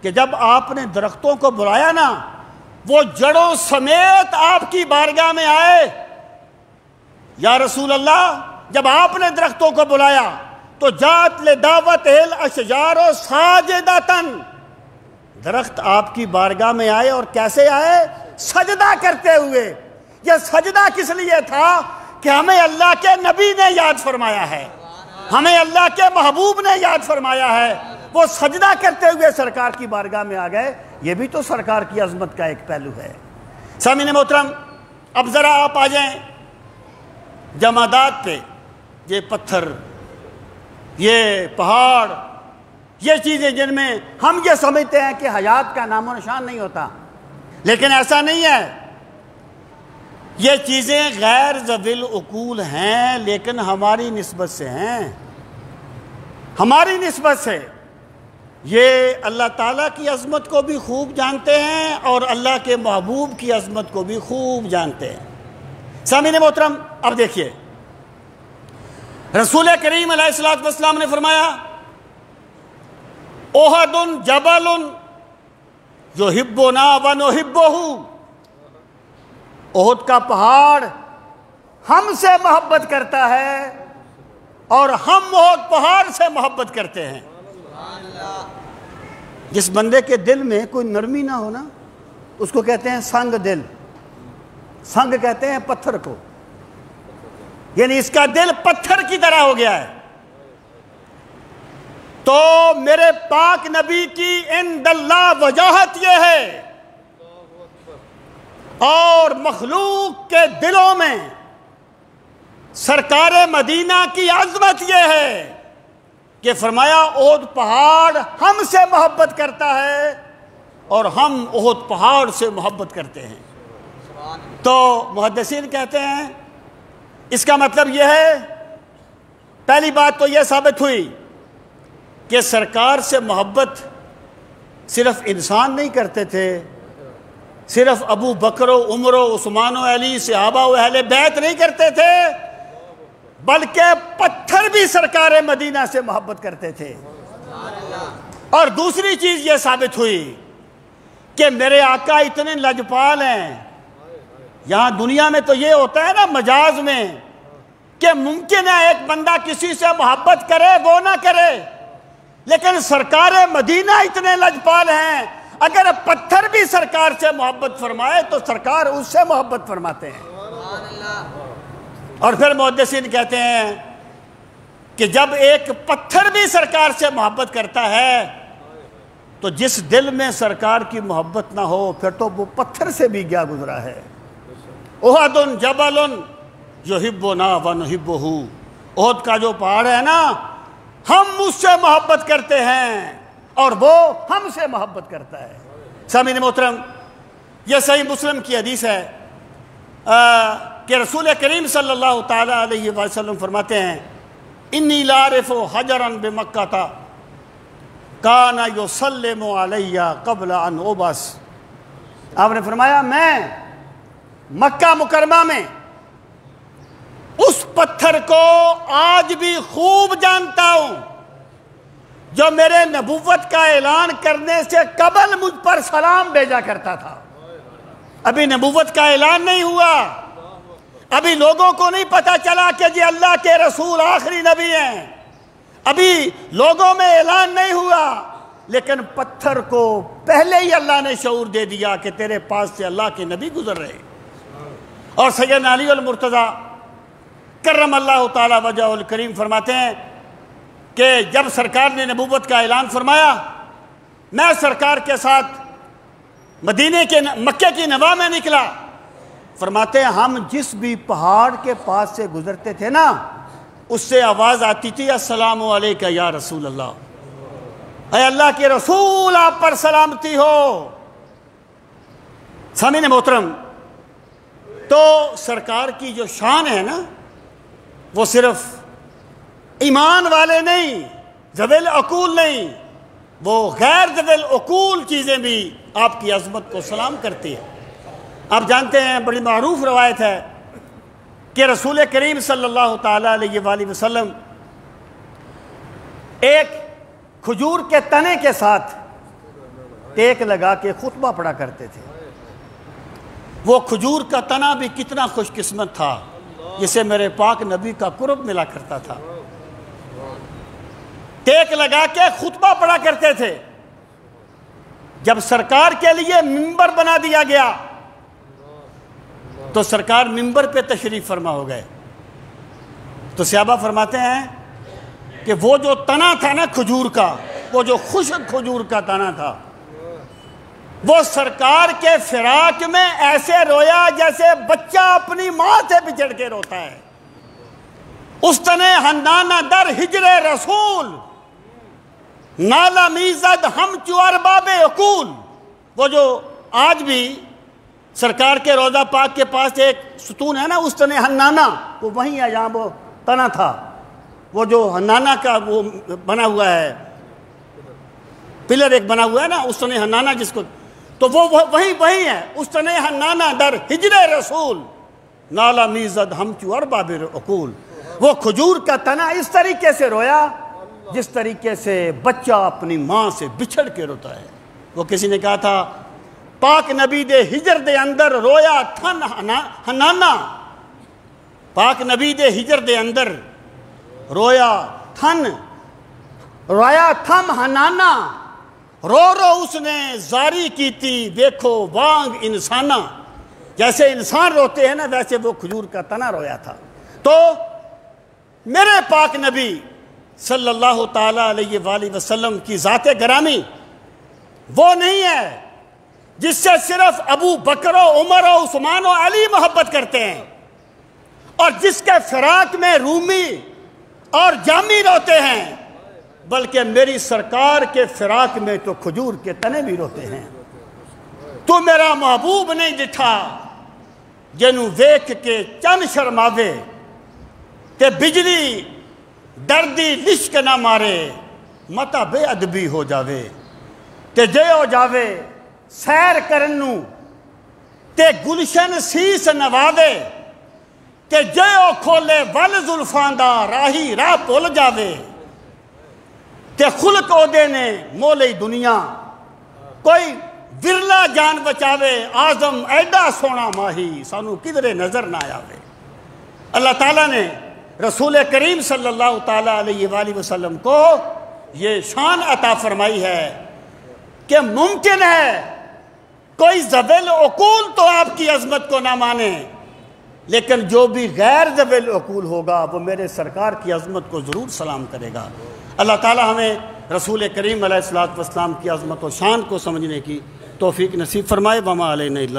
کہ جب آپ نے درختوں کو بلایا نا، وہ جڑوں سمیت آپ کی بارگاہ میں آئے۔ یا رسول اللہ، جب آپ نے درختوں کو بلایا تو جاءت لِدَعْوَتِهِ الْأَشْجَارُ صَاجِدَةً، درخت آپ کی بارگاہ میں آئے، اور کیسے آئے؟ سجدہ کرتے ہوئے۔ یہ سجدہ کس لیے تھا؟ کہ ہمیں اللہ کے نبی نے یاد فرمایا ہے، ہمیں اللہ کے محبوب نے یاد فرمایا ہے۔ وہ سجدہ کرتے ہوئے سرکار کی بارگاہ میں آ گئے۔ یہ بھی تو سرکار کی عظمت کا ایک پہلو ہے۔ سامعین محترم، اب ذرا آپ آ جائیں جمادات پہ، یہ پتھر، یہ پہاڑ، یہ چیزیں جن میں ہم یہ سمجھتے ہیں کہ حیات کا نام و نشان نہیں ہوتا، لیکن ایسا نہیں ہے۔ یہ چیزیں غیر ذوی العقول ہیں، لیکن ہماری نسبت سے ہیں، ہماری نسبت سے۔ یہ اللہ تعالیٰ کی عظمت کو بھی خوب جانتے ہیں اور اللہ کے محبوب کی عظمت کو بھی خوب جانتے ہیں۔ سامعین محترم، اب دیکھیے رسول کریم علیہ الصلوۃ والسلام نے فرمایا احد جبل یحبنا ونحبہ، احد کا پہاڑ ہم سے محبت کرتا ہے اور ہم احد پہاڑ سے محبت کرتے ہیں۔ جس بندے کے دل میں کوئی نرمی نہ ہونا اس کو کہتے ہیں سنگ دل۔ سنگ کہتے ہیں پتھر کو، یعنی اس کا دل پتھر کی طرح ہو گیا ہے۔ تو میرے پاک نبی کی عند اللہ وجاہت یہ ہے، اور مخلوق کے دلوں میں سرکار مدینہ کی عظمت یہ ہے کہ فرمایا احد پہاڑ ہم سے محبت کرتا ہے اور ہم احد پہاڑ سے محبت کرتے ہیں۔ تو محدثین کہتے ہیں اس کا مطلب یہ ہے، پہلی بات تو یہ ثابت ہوئی کہ سرکار سے محبت صرف انسان نہیں کرتے تھے، صرف ابو بکر و عمر و عثمان و علی صحابہ و اہل بیت نہیں کرتے تھے، بلکہ پتھر بھی سرکار مدینہ سے محبت کرتے تھے۔ اور دوسری چیز یہ ثابت ہوئی کہ میرے آقا اتنے لجپال ہیں۔ یہاں دنیا میں تو یہ ہوتا ہے نا مجاز میں کہ ممکن ہے ایک بندہ کسی سے محبت کرے وہ نہ کرے، لیکن سرکار مدینہ اتنے لجپال ہیں، اگر پتھر بھی سرکار سے محبت فرمائے تو سرکار اس سے محبت فرماتے ہیں۔ اور پھر محدثین کہتے ہیں کہ جب ایک پتھر بھی سرکار سے محبت کرتا ہے تو جس دل میں سرکار کی محبت نہ ہو پھر تو وہ پتھر سے بھی کیا گزرا ہے۔ احد جبل یحبنا ونحبہ، احد کا جو پہاڑ ہے نا، ہم اس سے محبت کرتے ہیں اور وہ ہم سے محبت کرتا ہے۔ سامعین محترم، یہ صحیح مسلم کی حدیث ہے کہ رسول کریم صلی اللہ تعالی علیہ وسلم فرماتے ہیں انی لا اعرف حجرا بمکہ کان یسلم علی قبل ان ابعث۔ آپ نے فرمایا میں مکہ مکرمہ میں اس پتھر کو آج بھی خوب جانتا ہوں جو میرے نبوت کا اعلان کرنے سے قبل مجھ پر سلام بھیجا کرتا تھا۔ ابھی نبوت کا اعلان نہیں ہوا، ابھی لوگوں کو نہیں پتا چلا کہ جی اللہ کے رسول آخری نبی ہیں، ابھی لوگوں میں اعلان نہیں ہوا، لیکن پتھر کو پہلے ہی اللہ نے شعور دے دیا کہ تیرے پاس سے اللہ کے نبی گزر رہے۔ اور سیدنا علی المرتضیٰ کرم اللہ تعالی وجہہ الکریم فرماتے ہیں کہ جب سرکار نے نبوت کا اعلان فرمایا، میں سرکار کے ساتھ مکے کی نواح میں نکلا۔ فرماتے ہیں ہم جس بھی پہاڑ کے پاس سے گزرتے تھے نا، اس سے آواز آتی تھی السلام علیکہ یا رسول اللہ، اے اللہ کے رسول آپ پر سلامتی ہو۔ سامعین محترم، تو سرکار کی جو شان ہے نا، وہ صرف ایمان والے نہیں، ذوی العقول نہیں، وہ غیر ذوی العقول چیزیں بھی آپ کی عظمت کو سلام کرتی ہیں۔ آپ جانتے ہیں بڑی معروف روایت ہے کہ رسول کریم صلی اللہ تعالی علیہ وآلہ وسلم ایک کھجور کے تنے کے ساتھ ٹیک لگا کے خطبہ پڑھا کرتے تھے۔ وہ کھجور کا تنا بھی کتنا خوش قسمت تھا جسے میرے پاک نبی کا قرب ملا کرتا تھا۔ ٹیک لگا کے خطبہ پڑھا کرتے تھے۔ جب سرکار کے لیے منبر بنا دیا گیا تو سرکار منبر پہ تشریف فرما ہو گئے۔ تو صحابہ فرماتے ہیں کہ وہ جو تنا تھا نا کھجور کا، وہ جو خشک کھجور کا تنا تھا، وہ سرکار کے فراق میں ایسے رویا جیسے بچہ اپنی ماں سے بچھڑ کے روتا ہے۔ اس تنے حنانہ در ہجر رسول نالا میزد ہم چوار باب عقول۔ وہ جو آج بھی سرکار کے روضہ پاک کے پاس ایک ستون ہے نا، اس تنے حنانہ، وہ وہیں ہے جہاں وہ تنا تھا، وہ جو حنانہ کا وہ بنا ہوا ہے، پلر ایک بنا ہوا ہے نا، اس تنے حنانہ جس کو، تو وہ وہیں ہے، اس تنے حنانہ در ہجر رسول نالا میزد ہم چوار باب عقول۔ وہ کھجور کا تنا اس طریقے سے رویا جس طریقے سے بچہ اپنی ماں سے بچھڑ کے روتا ہے۔ وہ کسی نے کہا تھا پاک نبی دے ہجر دے اندر رویا تھن حنانہ، پاک نبی دے ہجر دے اندر رویا تھم حنانہ، رو رو اس نے زاری کی تھی دیکھو وانگ انسانہ۔ جیسے انسان روتے ہیں نا، ویسے وہ کھجور کا تنا رویا تھا۔ تو میرے پاک نبی صلی اللہ تعالی علیہ وآلہ وسلم کی ذات گرامی وہ نہیں ہے جس سے صرف ابو بکر و عمر و عثمان و علی محبت کرتے ہیں، اور جس کے فراق میں رومی اور جامی روتے ہیں، بلکہ میری سرکار کے فراق میں تو کھجور کے تنے بھی روتے ہیں۔ تو میرا محبوب نہیں ڈٹھا جنوں ویکھ کے چن شرماوے، تے بجلی دردی لشک نہ مارے متا بے ادبی ہو جاوے، تے جے ہو جاوے سیر کرنوں تے گلشن سیس نواوے، تے جے ہو کھولے ول زلفاں دا راہی راہ بھول جاوے، تے خلق اودے نے مولی دنیا کوئی ورلا جان بچاوے، آزم ایڈا سونا ماہی سانو کدھرے نظر نہ آوے۔ اللہ تعالیٰ نے رسول کریم صلی اللہ تعالیٰ علیہ وآلہ وسلم کو یہ شان عطا فرمائی ہے کہ ممکن ہے کوئی ذوی العقول تو آپ کی عظمت کو نہ مانے، لیکن جو بھی غیر ذوی العقول ہوگا وہ میرے سرکار کی عظمت کو ضرور سلام کرے گا۔ اللہ تعالی ہمیں رسول کریم علیہ الصلوۃ والسلام کی عظمت و شان کو سمجھنے کی توفیق نصیب فرمائے۔ وما علینا الا